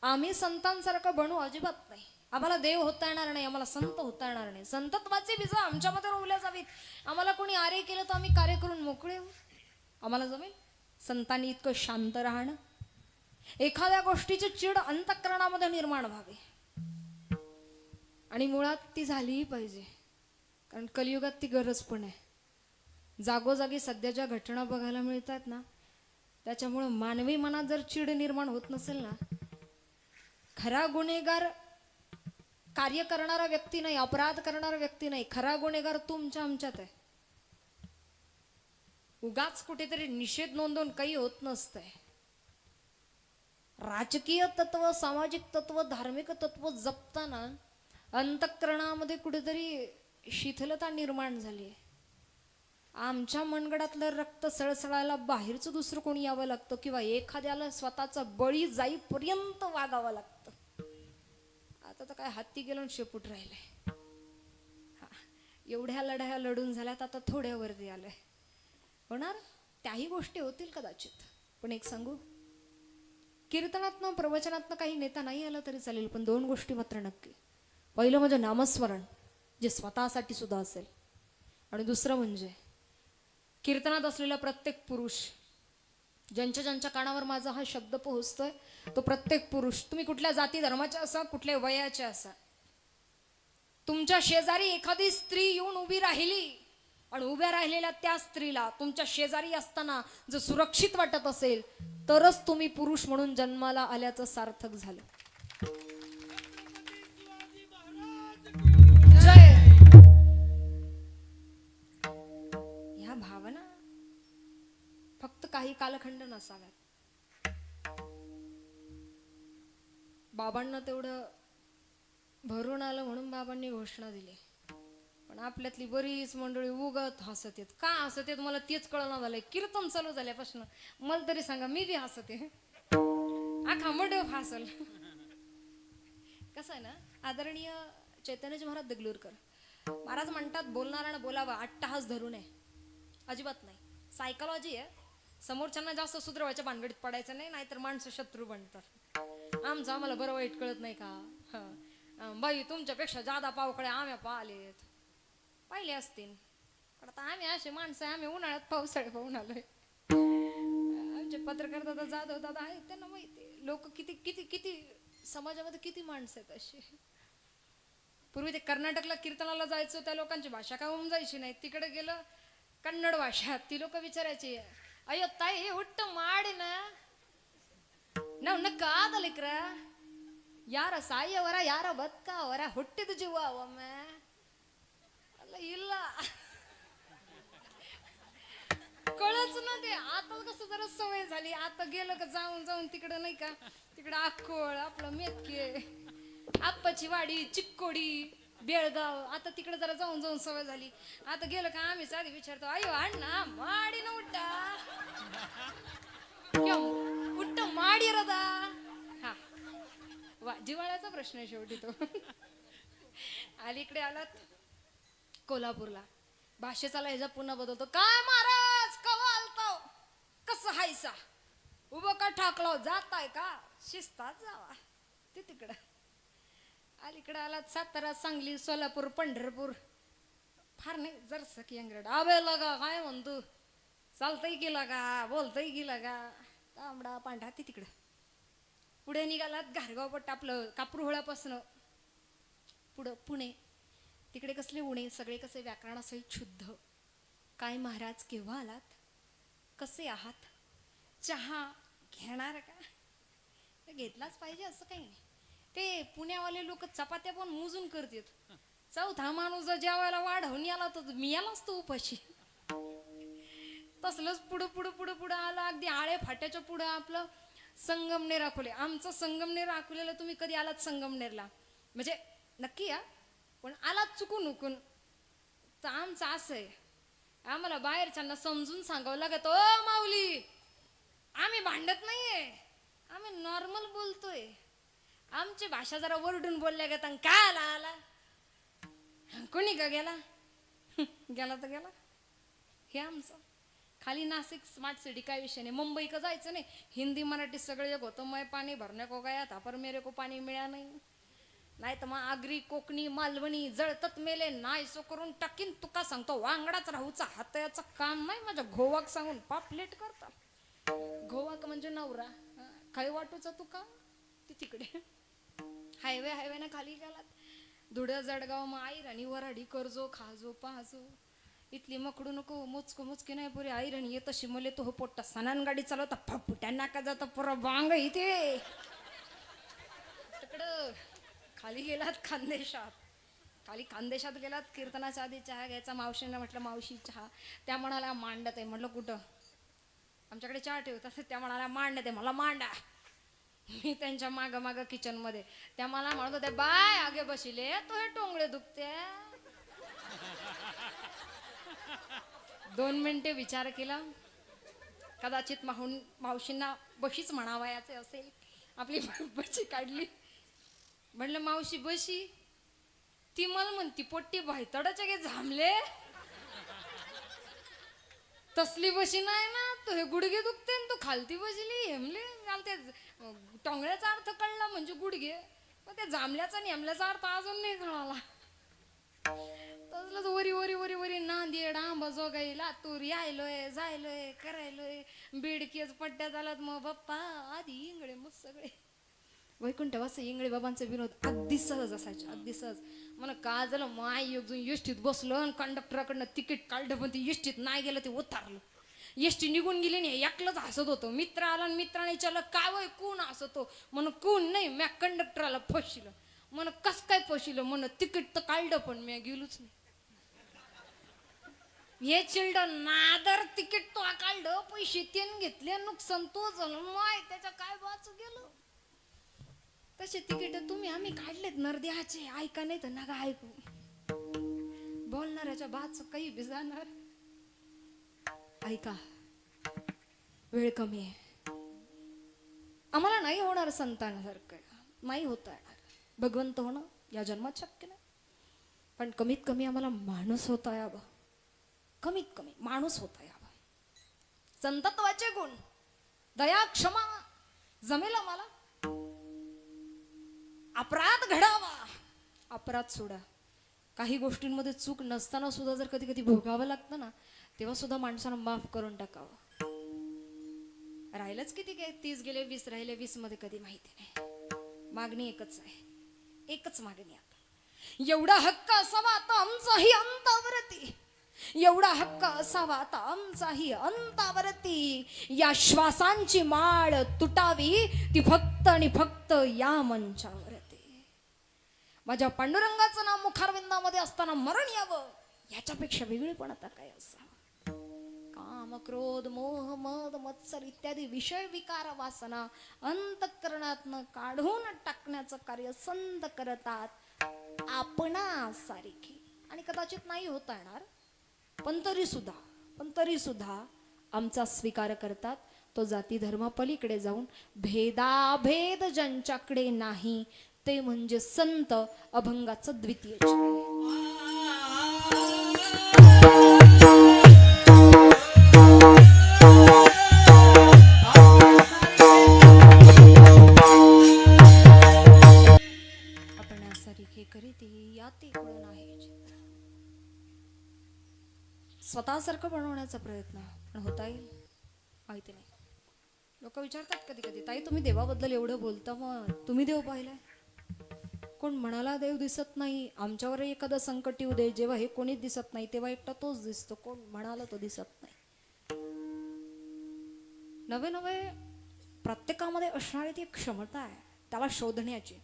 आम्ही संतांसारखं बनू अजिबात नाही. आम्हाला देव होता येणार नाही, आम्हाला संत होता येणार नाही. संतत्वाचे बीज आमच्यामध्ये रोवल्या जावीत. आम्हाला कोणी आरे केलं तर आम्ही कार्य करून मोकळे होऊ. आम्हाला जमेल संतांनी इतकं शांत राहणं, एखाद्या गोष्टीची चिड अंतःकरणामध्ये निर्माण व्हावी आणि मुळात ती झालीही पाहिजे, कारण कलियुगात ती गरज पण आहे. जागोजागी सध्या ज्या घटना बघायला मिळतात ना, त्याच्यामुळं मानवी मनात जर चिड निर्माण होत नसेल ना, खरा गुन्हेगार कार्य करणारा व्यक्ती नाही, अपराध करणारा व्यक्ती नाही. खरा गुन्हेगार तुमच्या आमच्यात आहे. उगाच कुठेतरी निषेध नोंदवून काही होत नसतंय. राजकीय तत्व, सामाजिक तत्व, धार्मिक तत्व जपताना अंतःकरणामध्ये कुठेतरी शिथिलता निर्माण झाली आहे. आमच्या मनगडातलं रक्त सळसळायला बाहेरचं दुसरं कोणी यावं लागतं किंवा एखाद्याला स्वतःचा बळी जाईपर्यंत वागावं लागतं. आता तर काय हत्ती गेलं आणि शेपूट राहिलंय. एवढ्या लढाया लढून झाल्यात, आता थोड्यावरती आलंय. होणार त्याही गोष्टी होतील कदाचित. पण एक सांगू, कीर्तनातनं प्रवचनातनं काही नेता नाही आला तरी चालेल, पण दोन गोष्टी मात्र नक्की. पहिलं म्हणजे नामस्मरण, जे स्वतःसाठी सुद्धा असेल, आणि दुसरं म्हणजे कीर्तनात असलेला प्रत्येक पुरुष, ज्यांच्या ज्यांच्या कानावर माझा हा शब्द पोहोचतोय, तो प्रत्येक पुरुष, तुम्ही कुठल्या जाती धर्माचे असा, कुठल्या वयाचे असा, तुमच्या शेजारी एखादी स्त्री येऊन उभी राहिली आणि उभ्या राहिलेल्या त्या स्त्रीला तुमच्या शेजारी असताना जर सुरक्षित वाटत असेल, तरच तुम्ही पुरुष म्हणून जन्माला आल्याचं सार्थक झालं. जय. ह्या भावना फक्त काही कालखंड नसाव्यात. बाबांना तेवढं भरून आलं म्हणून बाबांनी घोषणा दिली, पण आपल्यातली बरीच मंडळी उगत हसत येत. का हसत येत मला तेच कळना झालंय. कीर्तन चालू झाल्यापासून मला तरी सांगा, मी बी हसते, आखा मंडप हसल. कसं आहे ना, आदरणीय चैतन्यजी महाराज दगलूरकर महाराज म्हणतात, बोलणाऱ्यानं बोलावा, अट्टहास धरू नये. अजिबात नाही. सायकॉलॉजी आहे, समोरच्यांना जास्त सुधरवायच्या भानगडीत पडायचं नाही, नाहीतर माणसं शत्रू बनतात. आमचं आम्हाला बरं वाईट कळत नाही का? बाई तुमच्यापेक्षा जादा पावकळ्या आम्ही पाहिले असतील, पण आता आम्ही असे माणसं, आम्ही उन्हाळ्यात पावसाळ्यात पाहून आलोय. आमचे पत्रकार दादा, जाधव दादा आहेत, त्यांना माहिती लोक किती किती किती समाजामध्ये किती माणसं आहेत अशी. पूर्वी ते कर्नाटकला कीर्तनाला जायचो, त्या लोकांची भाषा काय होऊन जायची नाही. तिकडे गेलं कन्नड भाषा, ती लोक विचारायची, अय्यो ताई ಹುಟ್ಟು ಮಾಡಿನ ನಾವು ನಕ್ಕಾದಲಿಕ್ರ ಯಾರ ಸಾಯವರ ಯಾರ ಬದುಕವರ ಹುಟ್ಟಿದ ಜೀವ ಒಮ್ಮೆ ಅಲ್ಲ ಇಲ್ಲ कळच ना ते. आता कसं जरा सवय झाली, आता गेलं का जाऊन जाऊन तिकडे नाही का, तिकडे अक्कोळ, आपलं मेतके, आप्पाची वाडी, चिक्कोडी, बेळगाव, आता तिकडे जरा जाऊन जाऊन सवय झाली. आता गेलं का आम्हीच आधी विचारतो, अयो अण्णा माडी ना उठ्टा उठ्ट माडी रदा. हा वा, जिवाळ्याचा प्रश्न आहे शेवटी तो. अलीकडे आलात कोल्हापूरला, भाषेचा लहजा पुन्हा बदलतो. काय महाराज कवा आलतो, कसं हायसा, उभं का ठाकलो, जाताय का, शिस्तात जावा. ते तिकडं. अलीकडे आलात सातारा, सांगली, सोलापूर, पंढरपूर, फार नाही जरसं की अंगरड, आबे लगा काय म्हणतो, चालतंय गेला का, बोलतंय गेला का, तांबडा पांढरा. ती तिकडं. पुढे निघालात घारगाव पट्ट, आपलं कापरूहोळ्यापासून पुढं पुणे, तिकडे कसले उणे, सगळे कसे व्याकरणासहित शुद्ध. काय महाराज केव्हा आलात, कसे आहात, चहा घेणार का, घेतलाच पाहिजे असं काही नाही. ते पुण्यावाले लोक चपात्या पण मोजून करतात. चौथा माणूस जर जेवायला वाढवून आला तर मी यालाच तो उपाशी. तसलंच पुढं पुढं पुढं पुढं आलं, अगदी आळे फाट्याच्या पुढं आपलं संगमनेर अकोले. आमचं संगमनेर अकोलेला तुम्ही कधी आलात संगमनेरला, म्हणजे नक्की या, पण आलात चुकून उकून तर आमचं असं आहे, आम्हाला बाहेरच्यांना समजून सांगावं लागत, ओ माऊली आम्ही भांडत नाहीये, आम्ही नॉर्मल बोलतोय. आमची भाषा जरा वरडून बोलल्या गेत, काय आला आला, कोणी का गेला गेला तर गेला. हे आमचं खाली नाशिक स्मार्ट सिटी काय विषय नाही. मुंबई का जायचं नाही. हिंदी मराठी सगळे एक होतं. मैं पाणी भरने को गया था पर मेरे को पाणी मिळा नाही तर मग आगरी कोकणी मालवणी जळतत मेले नाही सो करून टाकीन. तुका सांगतो वांगडाच राहूचा हाताचं काम नाही. माझ्या घोवाक सांगून पापलेट करता. घोवाक म्हणजे नवरा. काय वाटूचा तुका ती तिकडे हायवे ना खाली गेलात. धुळं जळगाव मग आईराणी वराडी करजो खाजो पाजो. इथली मकडू नको मुचकी नाही पुरी आईराणी येत शिमले तो हो पोट्टा सणान गाडी चालवता फुट्या नाका जाता पुरा बांग इथे तिकडं खाली गेलात खानदेशात. खाली खानदेशात गेलात कीर्तनाच्या आधी चहा घ्यायचा. मावशींना म्हटलं मावशी चहा. त्या म्हणाला मांडत आहे. म्हटलं कुठं आमच्याकडे चहा ठेवतात. त्या म्हणाला मांडत आहे. मला मांडा. मी त्यांच्या मागं किचनमध्ये. त्या मला म्हणत होत्या बाय आगे बसिले तो हे टोंगळे दुखते. 2 मिनिटे विचार केला. कदाचित मावशींना बशीच म्हणावयाचे असेल. आपली बशी काढली. म्हणलं मावशी बशी. ती मला म्हणती पोट्टी भायतडाच्या गे झांबले तसली बशी नाही ना. तो हे गुडघे दुखते तू खालती बसली हेमले. ते टोंगळ्याचा अर्थ कळला म्हणजे गुडघे. पण त्या जांभल्याचा आणि हेमल्याचा अर्थ अजून नाही कळाला. तसलंच वरी वरी वरी वरी नांदेड आंबा जोगाई लातूर यायलोय जायलोय करायलोय. बीडकेच पट्ट्यात आलात मग बाप्पा आधी इंगळे मग सगळे वैकुंठवासी इंगळे बाबांचे विनोद अगदी सहज असायचे. अगदी सहज. मला का झालं माय एकजण एसटीत बसलो आणि कंडक्टरकडनं तिकीट काढलं पण ते एसटीत नाही गेलं ते उतारलं. एसटी निघून गेली नाही. एकलंच हसत होतो. मित्र आला आणि मित्राने विचारलं काय वय कोण हसतो. म्हणून कोण नाही म्या कंडक्टरला फसिलं. म्हण कस काय फसिलं. म्हण तिकीट तर काढलं पण म्या गेलोच नाही. हे चिल्ड्रन नादर तिकीट तो काढलं पैसे त्यान घेतले नुकसान तो झालं माय त्याच्या काय वाच गेलं. तसे तिकीट तुम्ही आम्ही काढलेत नरद्याचे. ऐका नाही तर नका ऐकू. बोलणाऱ्याच्या बाच काही बी जाणार. ऐका वेळ कमी आहे. आम्हाला नाही होणार संतानासारखं. नाही होता येणार. भगवंत होणं या जन्मात शक्य नाही. पण कमीत कमी आम्हाला माणूस होता यावं. कमीत कमी माणूस होता यावा. संतत्वाचे गुण दया क्षमा जमेल मला. अपराध घडावा. अपराध सोडा. काही गोष्टींमध्ये चूक नसताना सुद्धा जर कधी कधी भोगावं लागतं ना तेव्हा सुद्धा माणसानं माफ करून टाकावं. राहिलंच किती काय 30 गेले 20 राहिले 20 मध्ये कधी माहिती नाही. मागणी एकच आहे. एकच मागणी आता. एवढा हक्क असावा आता आमचाही अंतावरती. एवढा हक्क असावा आता आमचाही अंतावरती. या श्वासांची माळ तुटावी ती फक्त आणि फक्त या मंचावरती. माझ्या पांडुरंगाचं नाव मुखारविंदामध्ये असताना मरण यावं याच्यापेक्षा वेगळेपण आता काय असावं. काम क्रोध मोह मद मत्सर इत्यादी विषय विकार वासना अंतःकरणातनं काढून टाकण्याचं कार्य संत करतात आपणासारखी. आणि कदाचित नाही होता येणार पण तरी सुद्धा आमचा स्वीकार करतात. तो जाती धर्मा पलीकडे जाऊन भेदाभेद ज्यांच्याकडे नाही ते म्हणजे संत अभंगाचं द्वितीय चरण. आपणासारखे करीते याते कुळ नाही. स्वतःसारखं बनवण्याचा प्रयत्न पण होता येईल माहिती नाही. लोक विचारतात कधी कधी ताई तुम्ही देवाबद्दल एवढं बोलता मग तुम्ही देव पाहिलाय. कोण म्हणाला देव दिसत नाही. आमच्यावर एखादं संकट येऊ दे जेव्हा हे कोणीच दिसत नाही तेव्हा एकटा तोच दिसतो. कोण म्हणाला तो दिसत नाही. नवे नवे प्रत्येकामध्ये असणारी ती क्षमता आहे त्याला शोधण्याची.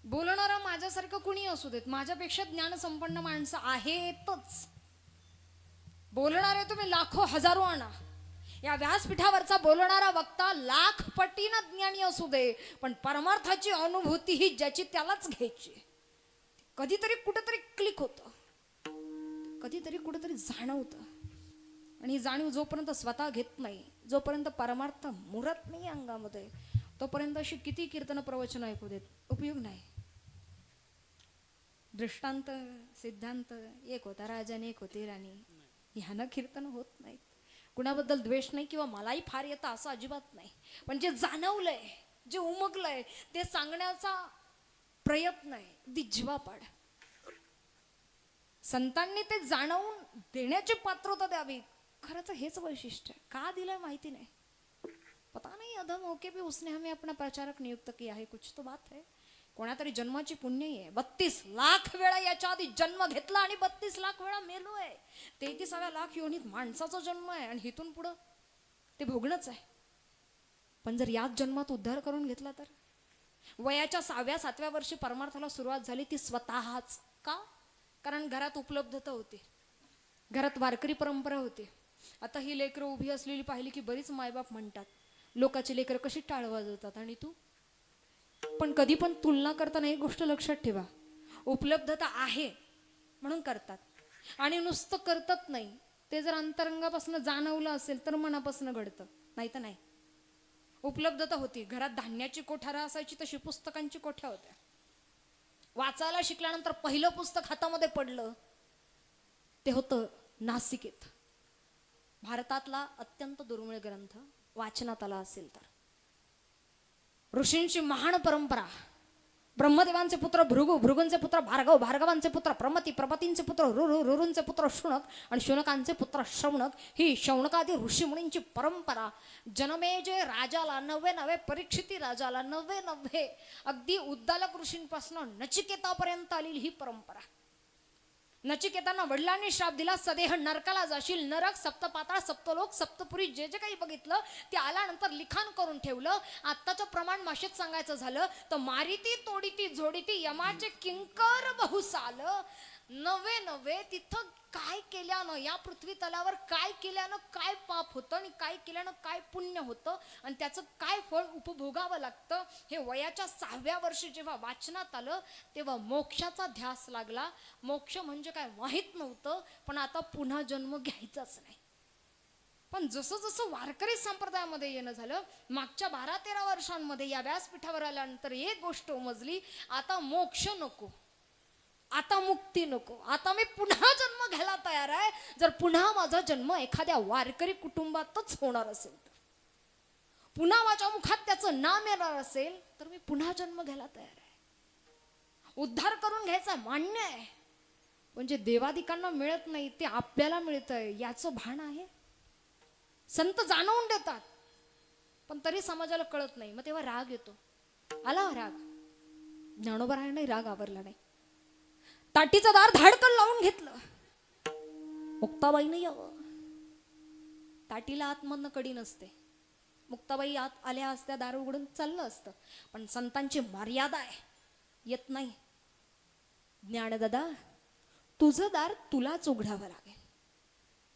बोलणारा माझ्यासारखं कुणी असू देत. माझ्यापेक्षा ज्ञानसंपन्न माणसं आहेतच. बोलणारे तुम्ही लाखो हजारो आणा. या व्यासपीठावरचा बोलणारा वक्ता 1,00,000 पटीनं ज्ञानी असू दे पण परमार्थाची अनुभूती ही ज्याची त्यालाच घ्यायची. कधीतरी कुठेतरी क्लिक होतं. कधीतरी कुठेतरी जाणवतं. आणि ही जाणीव जोपर्यंत स्वतः घेत नाही जोपर्यंत परमार्थ मुरत नाही अंगामध्ये तोपर्यंत अशी किती कीर्तन प्रवचन ऐकू देत उपयोग नाही. दृष्टांत सिद्धांत एक होता राजा आणि एक होती राणी. ह्यानं कीर्तन होत नाहीत. कुणाबद्दल द्वेष नाही किंवा मलाही फार येतं असं अजिबात नाही, पण जे जाणवलंय, जे उमगलंय ते सांगण्याचा प्रयत्न आहे, अगदी जीवापाड. संतांनी ते जाणवून देण्याची पात्रता द्यावी, खरंच हेच वैशिष्ट्य आहे. का दिलंय माहिती नाही, पता नहीं अधम होके भी उसने हमें अपना प्रचारक नियुक्त किया है, कुछ तो बात है. कोणातरी जन्माची पुण्य आहे. 32 लाख वेळा याच्या आधी जन्म घेतला आणि 32 लाख वेळा मेलोय. 33व्या लाख योनीत माणसाचा जन्म आहे आणि इथून पुढं ते भोगणंच आहे. पण जर याच जन्मात उद्धार करून घेतला तर वयाच्या 6व्या 7व्या वर्षी परमार्थाला सुरुवात झाली ती स्वतःच. का? कारण घरात उपलब्धता होती, घरात वारकरी परंपरा होती. आता ही लेकरं उभी असलेली पाहिली की बरीच मायबाप म्हणतात, लोकांची लेकरं कशी टाळ वाजवतात आणि तू. पण कधी पण तुलना करताना एक गोष्ट लक्षात ठेवा, उपलब्धता आहे म्हणून करतात आणि नुसतं करतात नाही, ते जर अंतरंगापासून जाणवलं असेल तर मनापासून घडतं, नाही तर नाही. उपलब्धता होती, घरात धान्याची कोठारा असायची तशी पुस्तकांची कोठ्या होत्या. वाचायला शिकल्यानंतर पहिलं पुस्तक हातामध्ये पडलं ते होतं नासिकेत, भारतातला अत्यंत दुर्मिळ ग्रंथ वाचनात आला असेल तर. ऋषींची महान परंपरा, ब्रह्मदेवांचे पुत्र भृगु, भृगूंचे पुत्र भार्गव, भार्गवांचे पुत्र प्रमती, प्रमतींचे पुत्र रुरूंचे पुत्र शुनक आणि शुनकांचे पुत्र शौनक, ही शौनकादी ऋषीमुनींची परंपरा. जनमेजय राजाला 99, परीक्षिती राजाला 99, अगदी उद्दालक ऋषींपासून नचिकेतापर्यंत आलेली ही परंपरा. नचिकेतांना वडिलांनी श्राप दिला, सदेह नरकाला जाशील. नरक, सप्तपाताळ, सप्तलोक, सप्तपुरी, जे जे काही बघितलं ते आल्यानंतर लिखाण करून ठेवलं. आत्ताचं प्रमाण माशेत सांगायचं झालं तर मारिती तोडीती जोडीती यमाचे किंकर बहुसाल. 99 तिथं काय केल्यानं, या पृथ्वी तलावर काय केल्यानं काय पाप होतं आणि काय केल्यानं काय पुण्य होतं आणि त्याचं काय फळ उपभोगावं लागतं, हे वयाच्या 6व्या वर्षी जेव्हा वाचनात आलं तेव्हा मोक्षाचा ध्यास लागला. मोक्ष म्हणजे काय माहीत नव्हतं, पण आता पुन्हा जन्म घ्यायचाच नाही. पण जसं जसं वारकरी संप्रदायामध्ये येणं झालं, मागच्या 12-13 वर्षांमध्ये या व्यासपीठावर आल्यानंतर एक गोष्ट उमजली, आता मोक्ष नको, आता मुक्ती नको, आता मी पुन्हा जन्म घ्यायला तयार आहे. जर पुन्हा माझा जन्म एखाद्या वारकरी कुटुंबातच होणार असेल तर, पुन्हा माझ्या मुखात त्याचं नाम येणार असेल तर मी पुन्हा जन्म घ्यायला तयार आहे. उद्धार करून घ्यायचा मान्य आहे, पण जे देवादिकांना मिळत नाही ते आपल्याला मिळतंय याचं भान आहे. संत जाणवून देतात पण तरी समाजाला कळत नाही. मग तेव्हा राग येतो. आला राग, ज्ञानोबरायांनाही राग आवरला नाही. ताटीचं दार धाडकन लावून घेतलं. मुक्ताबाईने यावं, ताटीला आतमधनं कडी नसते. मुक्ताबाई आत आल्या असत्या, दार उघडून चाललं असतं, पण संतांची मर्यादा आहे, येत नाही. ज्ञानदादा, तुझं दार तुलाच उघडावं लागेल.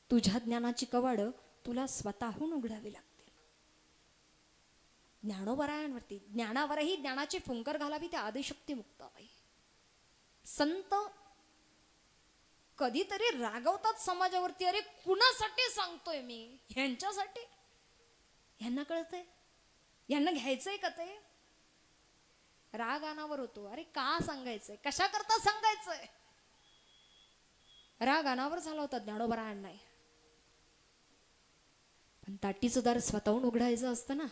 तुझ्या ज्ञानाची कवाडं तुला स्वतःहून उघडावी लागतील. ज्ञानोबरायांवरती, ज्ञानावरही ज्ञानाची फुंकर घालावी त्या आदिशक्ती मुक्ताबाई. संत कधीतरी रागवतात समाजावरती, अरे कुणासाठी सांगतोय मी, ह्यांच्यासाठी. ह्यांना कळतंय, ह्यांना घ्यायचंय का ते. राग अनावर होतो, अरे का सांगायचंय, कशा करता सांगायचंय. राग अनावर झाला होता ज्ञानोबरायांना. पण ताटीचं दार स्वतःहून उघडायचं असतं ना,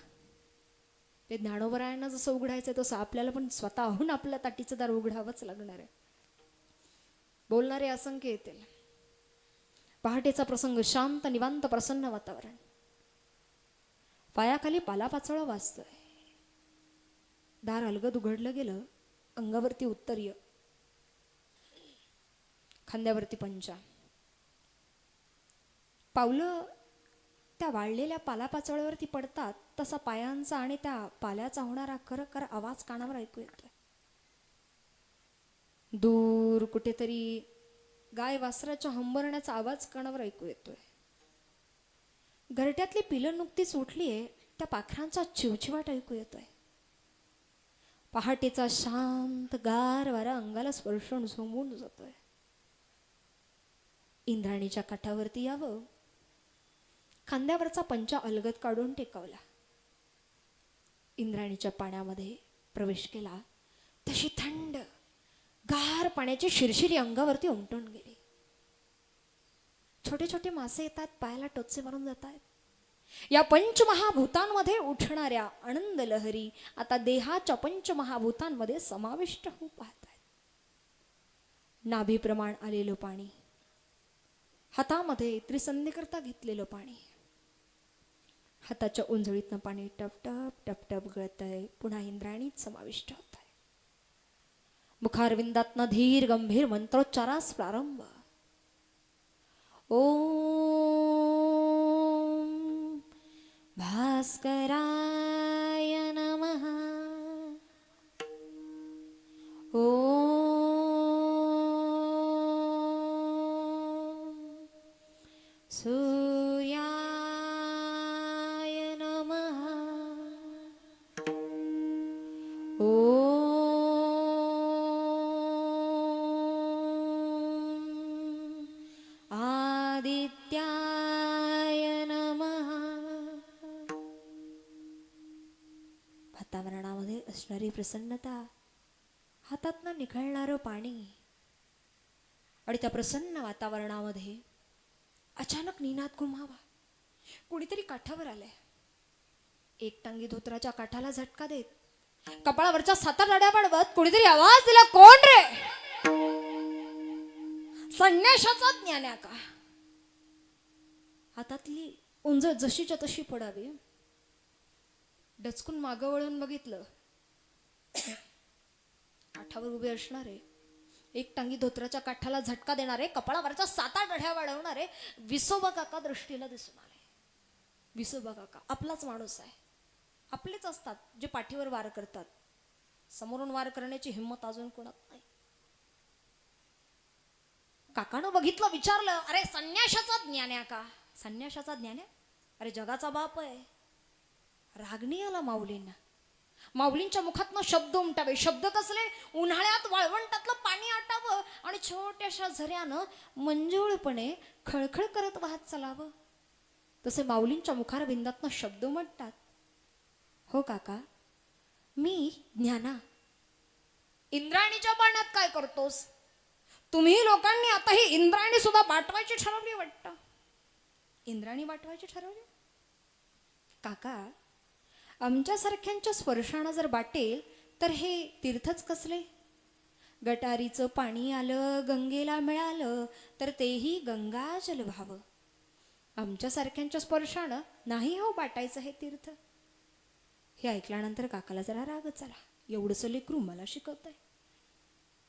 ते ज्ञानोबरायांना जसं उघडायचं तसं आपल्याला पण स्वतःहून आपल्या ताटीचं दार उघडावंच लागणार आहे. बोलणारे असंख्य येतील. पहाटेचा प्रसंग, शांत निवांत प्रसन्न वातावरण, पायाखाली पालापाचोळा वाजतोय. दार अलगद उघडलं गेलं. अंगावरती उत्तरीय, खांद्यावरती पंचा. पावलं त्या वाळलेल्या पालापाचोळ्यावरती पडतात तसा पायांचा आणि त्या पाल्याचा होणारा करकर आवाज कानावर ऐकू येतोय. दूर कुठेतरी गाय वासराच्या हंबरण्याचा आवाज कानावर ऐकू येतोय. घरट्यातली पिलं नुकतीच उठलीये, त्या पाखरांचा चिवचिवाट ऐकू येतोय. पहाटेचा शांत गार वारा अंगाला स्पर्शून झोंबून जातोय. इंद्राणीच्या काठावरती यावं, खांद्यावरचा पंचा अलगद काढून टेकवला. इंद्राणीच्या पाण्यामध्ये प्रवेश केला. तशी थंड गार पाण्याची शिरशिरी अंगावरती उमटून गेली. छोटे छोटे मासे येतात, पायाला टोचे मारून जात आहेत. या पंचमहाभूतांमध्ये उठणाऱ्या आनंद लहरी आता देहाच्या पंचमहाभूतांमध्ये समाविष्ट होऊ पाहत आहेत. नाभीप्रमाण आलेलं पाणी, हातामध्ये त्रिसंधीकरता घेतलेलं पाणी, हाताच्या उंजळीतनं पाणी टपटप टपटप गळत आहे. पुन्हा इंद्रायणीत समाविष्ट होत आहे. मुखारविंदातनं धीर गंभीर मंत्रोच्चारास प्रारंभ. ओम भास्कराय नमः. ओम सूर्याय नमः. ओम आदित्याय नमः. वातावरणामध्ये असणारी प्रसन्नता, हातातनं निखळणारं पाणी आणि त्या प्रसन्न वातावरणामध्ये अचानक निनाद घुमावा. कुणीतरी काठावर आलंय. एकटांगी धोत्राच्या काठाला झटका देत, कपाळावरच्या 7 रड्या पडवत कुणीतरी आवाज दिला, कोण रे? संन्याशाचा ज्ञान्या का? हातातली उंज जशीच्या तशी पडावी. डचकून मागं वळून बघितलं. काठावर उभे असणारे, एक टांगी धोत्राच्या काठाला झटका देणारे, कपाळावरच्या 7-8 रड्या वाढवणारे विसोबा काका दृष्टीला दिसून आले. विसोबा काका आपलाच माणूस आहे. आपलेच असतात जे पाठीवर वार करतात. समोरून वार करण्याची हिंमत अजून कोणात नाही. काकानं बघितलं, विचारलं, अरे संन्याशाचा ज्ञान्या का? संन्याशाचा ज्ञान्या? अरे जगाचा बाप आहे. रागणी आला माऊलींना. माऊलींच्या मुखातनं शब्द उमटावे. शब्द कसले? उन्हाळ्यात वाळवंटातलं पाणी आटावं आणि छोट्याशा झऱ्यानं मंजूळपणे खळखळ करत वाहत चालावं. तसे माऊलींच्या मुखारविंदातनं शब्द उमटतात. हो काका, मी ज्ञाना. इंद्रायणीच्या पाण्यात काय करतोस? तुम्ही लोकांनी आता ही इंद्रायणी सुद्धा बाटवायची ठरवली वाटतं. इंद्रायणी बाटवायची ठरवली? काका, आमच्यासारख्यांच्या स्पर्शानं जर बाटेल तर हे तीर्थच कसले? गटारीचं पाणी आलं, गंगेला मिळालं तर तेही गंगाजल व्हावं. आमच्यासारख्यांच्या स्पर्शानं नाही हो बाटायचं हे तीर्थ. हे ऐकल्यानंतर काकाला जरा रागच आला. एवढंसं लेकरू मला शिकवत आहे.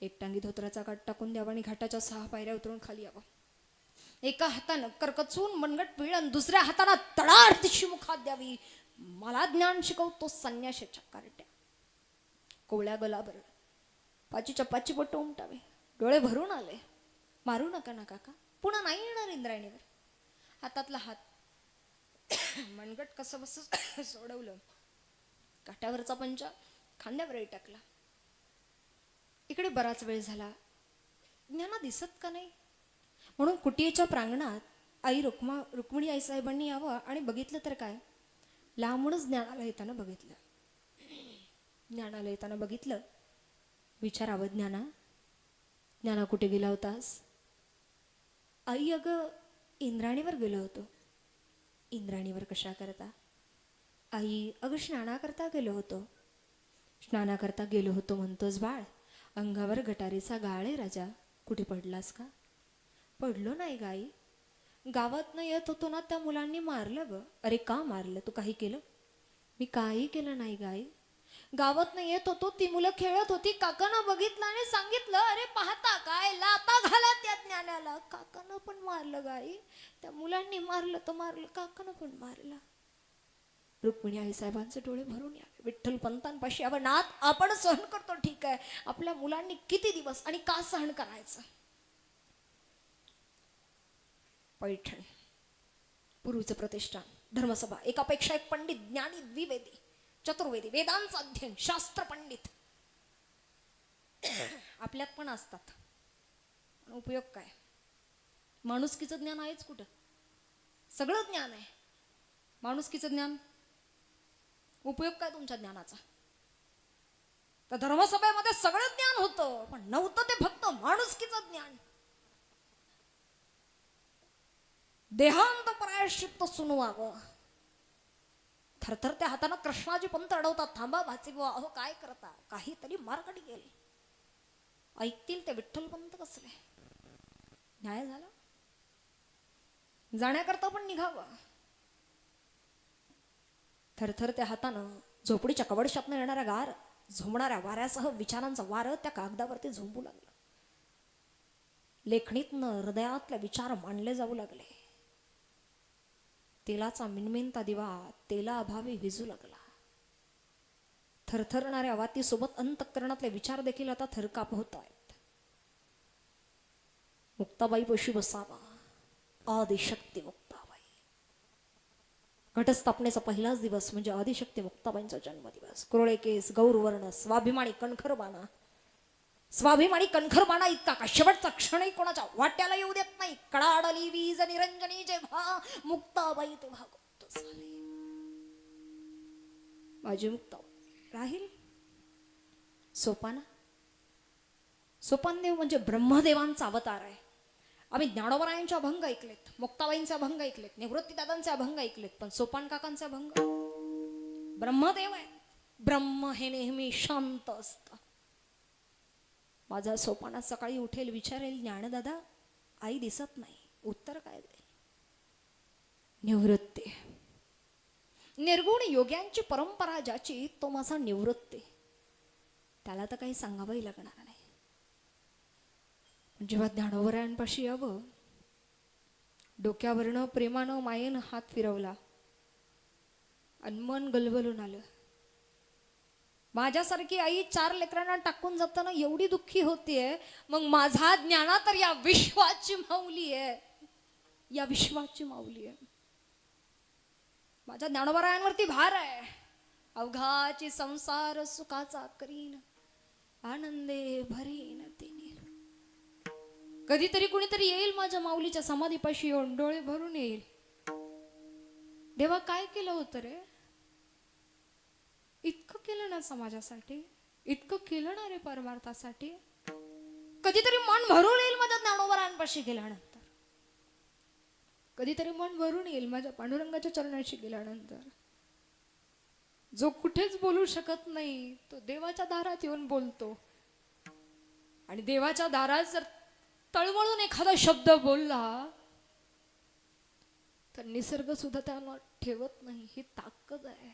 एकटांगी धोत्राचा काठ टाकून द्यावा आणि घाटाच्या 6 पायऱ्या उतरून खाली यावं. एका हातानं करकचून मनगट पिळण, दुसऱ्या हातानं तडार तिशी मुखात द्यावी. मला ज्ञान शिकवतो संन्याशाच्या कार्ट्या. कोवळ्या गलाबर, पाचीच्या 5 बोट उमटावे. डोळे भरून आले. मारू नका ना काका, पुन्हा नाही येणार इंद्रायणीवर. हातातला हात मनगट कसं बस सोडवलं. काठावरचा पंचा खांद्यावरही टाकला. इकडे बराच वेळ झाला. ज्ञाना दिसत का नाही म्हणून कुटीच्या प्रांगणात आई रुक्मिणी आई साहेबांनी यावं आणि बघितलं तर काय, लांबूनच ज्ञानाला येताना बघितलं. ज्ञानाला येताना बघितलं. विचारावं, ज्ञाना, ज्ञाना कुठे गेला होतास? आई, अगं इंद्रायणीवर गेलो होतो. इंद्रायणीवर कशा करता? आई, अगं स्नानाकरता गेलो होतो. स्नानाकरता गेलो होतो म्हणतोस बाळ? अंगावर गटारीचा गाळ आहे राजा. कुठे पडलास का? पडलो नाही गाई. गावातनं येत होतो ना, त्या मुलांनी मारलं ग. अरे का मारलं? तू काही केलं? मी काही केलं नाही गाई. गावातनं येत होतो, ती मुलं खेळत होती. काकानं बघितलं आणि सांगितलं, अरे पाहता काय, लाता घाला त्या ज्ञानाला. काकानं पण मारलं गाई. त्या मुलांनी मारलं तर मारलं, काकानं पण मारलं. रुक्मिणी आई साहेबांचे डोळे भरून यावे. विठ्ठल पंतांपाशी यावं. नाथ, आपण सहन करतो ठीक आहे, आपल्या मुलांनी किती दिवस आणि का सहन करायचं? पैठण, पूर्वीचं प्रतिष्ठान, धर्मसभा, एकापेक्षा एक पंडित, ज्ञानी, द्विवेदी, चतुर्वेदी, वेदांचा अध्ययन, शास्त्र पंडित आपल्यात पण असतात. उपयोग काय? माणुसकीचं ज्ञान आहेच कुठं? सगळं ज्ञान आहे. माणुसकीचं ज्ञान, उपयोग काय तुमच्या ज्ञानाचा? तर धर्मसभेमध्ये सगळं ज्ञान होतं, पण नव्हतं ते फक्त माणुसकीचं ज्ञान. देहांत प्रायश्चित्त सुनवावं. थरथरत्या हातानं कृष्णाजी पंत अडवतात, थांबा भाची बुवा, अहो काय करता, काहीतरी मार्ग निघेल. ऐकतील ते विठ्ठल पंत कसले. न्याय झाला. जाण्याकरता पण निघावं. थरथरत्या हातानं झोपडीच्या कवडशातनं येणाऱ्या गार झोंबणाऱ्या वाऱ्यासह विचारांचं वारं त्या कागदावरती झोंबू लागलं. लेखणीतनं हृदयातले विचार मांडले जाऊ लागले. तेलाचा मिनमिनता दिवा तेला अभावी विजू लागला. थरथरणाऱ्या वातीसोबत अंतःकरणातले विचार देखील आता थरकाप होत आहेत. मुक्ताबाई पशी बसावा, आदिशक्ती मुक्ताबाई. घटस्थापनेचा पहिलाच दिवस म्हणजे आदिशक्ती मुक्ताबाईंचा जन्मदिवस. कुरळे केस, गौरवर्ण, स्वाभिमानी कणखरबाणा. स्वाभिमानी कणखरबाणा इतका का शेवटचा क्षणही कोणाच्या वाट्याला येऊ देत नाही. कडाडली वीज निरंजनी जेव्हा मुक्ताबाई तेव्हा गुप्त झाले. माझी मुक्ताबाई राहील. सोपाना, सोपानदेव म्हणजे ब्रह्मदेवांचा अवतार आहे. आम्ही ज्ञानोबरायांचे अभंग ऐकलेत, मुक्ताबाईंचे अभंग ऐकलेत, निवृत्तीदादांचे अभंग ऐकलेत, पण सोपान काकांचे अभंग. ब्रह्मदेव आहे. ब्रह्म हे नेहमी शांत असतं. माझा सोपानात सकाळी उठेल, विचारेल, ज्ञानदादा आई दिसत नाही, उत्तर काय देईल? निवृत्ती. निर्गुण योग्यांची परंपरा ज्याची, तो माझा निवृत्ती. त्याला तर काही सांगावंही लागणार नाही. जेव्हा ज्ञानोबरायांपाशी यावं, डोक्यावरनं प्रेमानं मायेनं हात फिरवला आणि मन गलबलून आलं. माझ्यासारखी आई 4 लेकरांना टाकून जाताना एवढी दुःखी होतीये, मग माझा ज्ञाना तर या विश्वाची माऊली आहे. या विश्वाची माऊली आहे. माझ्या ज्ञानोबरायांवरती भार आहे. अवघाची संसार सुखाचा करीन, आनंदे भरीन तिने. कधीतरी कुणीतरी येईल माझ्या माऊलीच्या समाधीपाशी येऊन डोळे भरून येईल. देवा काय केलं होतं रे? इतकं केलं ना समाजासाठी, इतकं केलं ना रे परमार्थासाठी. कधीतरी मन भरून येईल माझ्या ज्ञानोबरायांपाशी गेल्यानंतर. कधीतरी मन भरून येईल माझ्या पांडुरंगाच्या चरणाशी गेल्यानंतर. जो कुठेच बोलू शकत नाही, तो देवाच्या दारात येऊन बोलतो. आणि देवाच्या दारात जर तळमळून एखादा शब्द बोलला तर निसर्ग सुद्धा त्याला ठेवत नाही. ही ताकद आहे.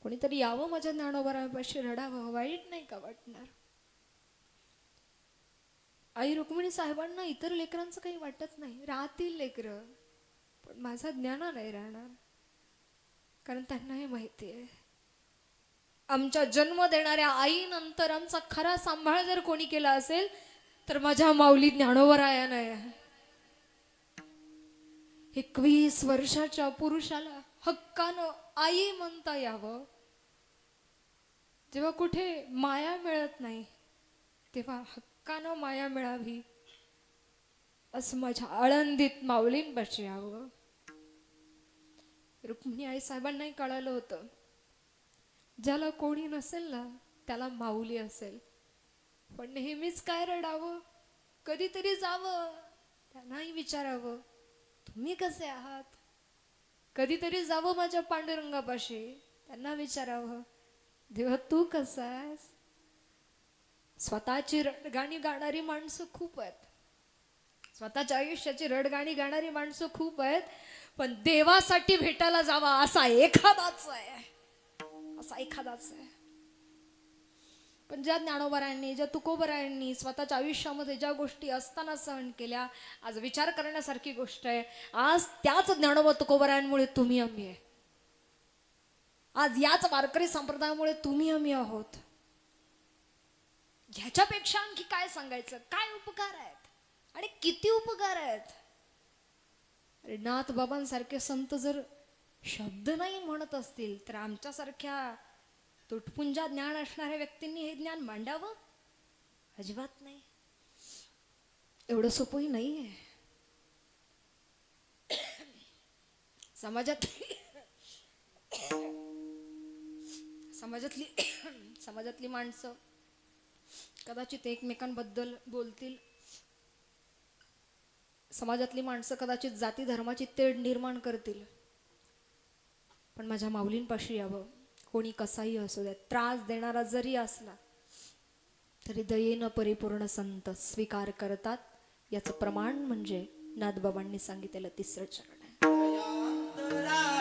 कोणीतरी यावं माझ्या ज्ञानोबरापाशी, रडावं, वाईट नाही का वाटणार? आई रुक्मिणी साहेबांना इतर लेकरांचं काही वाटत नाही, राहतील लेकरं, पण माझा ज्ञाना नाही राहणार. कारण त्यांना हे माहिती आहे, आमच्या जन्म देणाऱ्या आईनंतर आमचा खरा सांभाळ जर कोणी केला असेल तर माझ्या माऊली ज्ञानोबरायानं आहे. 21 वर्षाच्या पुरुषाला हक्कानं आई म्हणता यावं. जेव्हा कुठे माया मिळत नाही तेव्हा हक्कानं माया मिळावी असं माझ्या आळंदीत माऊलींपाशी यावं. रुक्मिणी आई साहेबांनाही कळालं होतं, ज्याला कोणी नसेल ना त्याला माऊली असेल. पण नेहमीच काय रडावं, कधीतरी जावं, त्यांनाही विचारावं तुम्ही कसे आहात. कधीतरी जावं माझ्या पांडुरंगापाशी, त्यांना विचारावं देवा तू कसा आहेस. स्वतःची रडगाणी गाणारी माणसं खूप आहेत, स्वतःच्या आयुष्याची रडगाणी गाणारी माणसं खूप आहेत, पण देवासाठी भेटायला जावा असा एखादाच आहे, असा एखादाच आहे. पण ज्या ज्ञानोबरायांनी, ज्या तुकोबरायांनी स्वतःच्या आयुष्यामध्ये ज्या गोष्टी असताना सहन केल्या, आज विचार करण्यासारखी गोष्ट आहे. आज त्याच ज्ञानोबा तुकोबरायांमुळे तुम्ही आम्ही आहे. आज याच वारकरी संप्रदायामुळे तुम्ही आम्ही आहोत. ह्याच्यापेक्षा आणखी काय सांगायचं? काय उपकार आहेत आणि किती उपकार आहेत. अरे नाथ बाबांसारखे संत जर शब्द नाही म्हणत असतील तर आमच्यासारख्या तुटपुंजा ज्ञान असणाऱ्या व्यक्तींनी हे ज्ञान मांडावं? अजिबात नाही. एवढं सोपंही नाहीये. समाजातली समाजातली माणसं कदाचित एकमेकांबद्दल बोलतील. समाजातली माणसं कदाचित जाती धर्माची तेढ निर्माण करतील. पण माझ्या माऊलींपाशी यावं. कोणी कसाही असू द्या, त्रास देणारा जरी असला तरी दयेनं परिपूर्ण संत स्वीकार करतात. याचं प्रमाण म्हणजे नाथबाबांनी सांगितलेलं 3रं चरण आहे.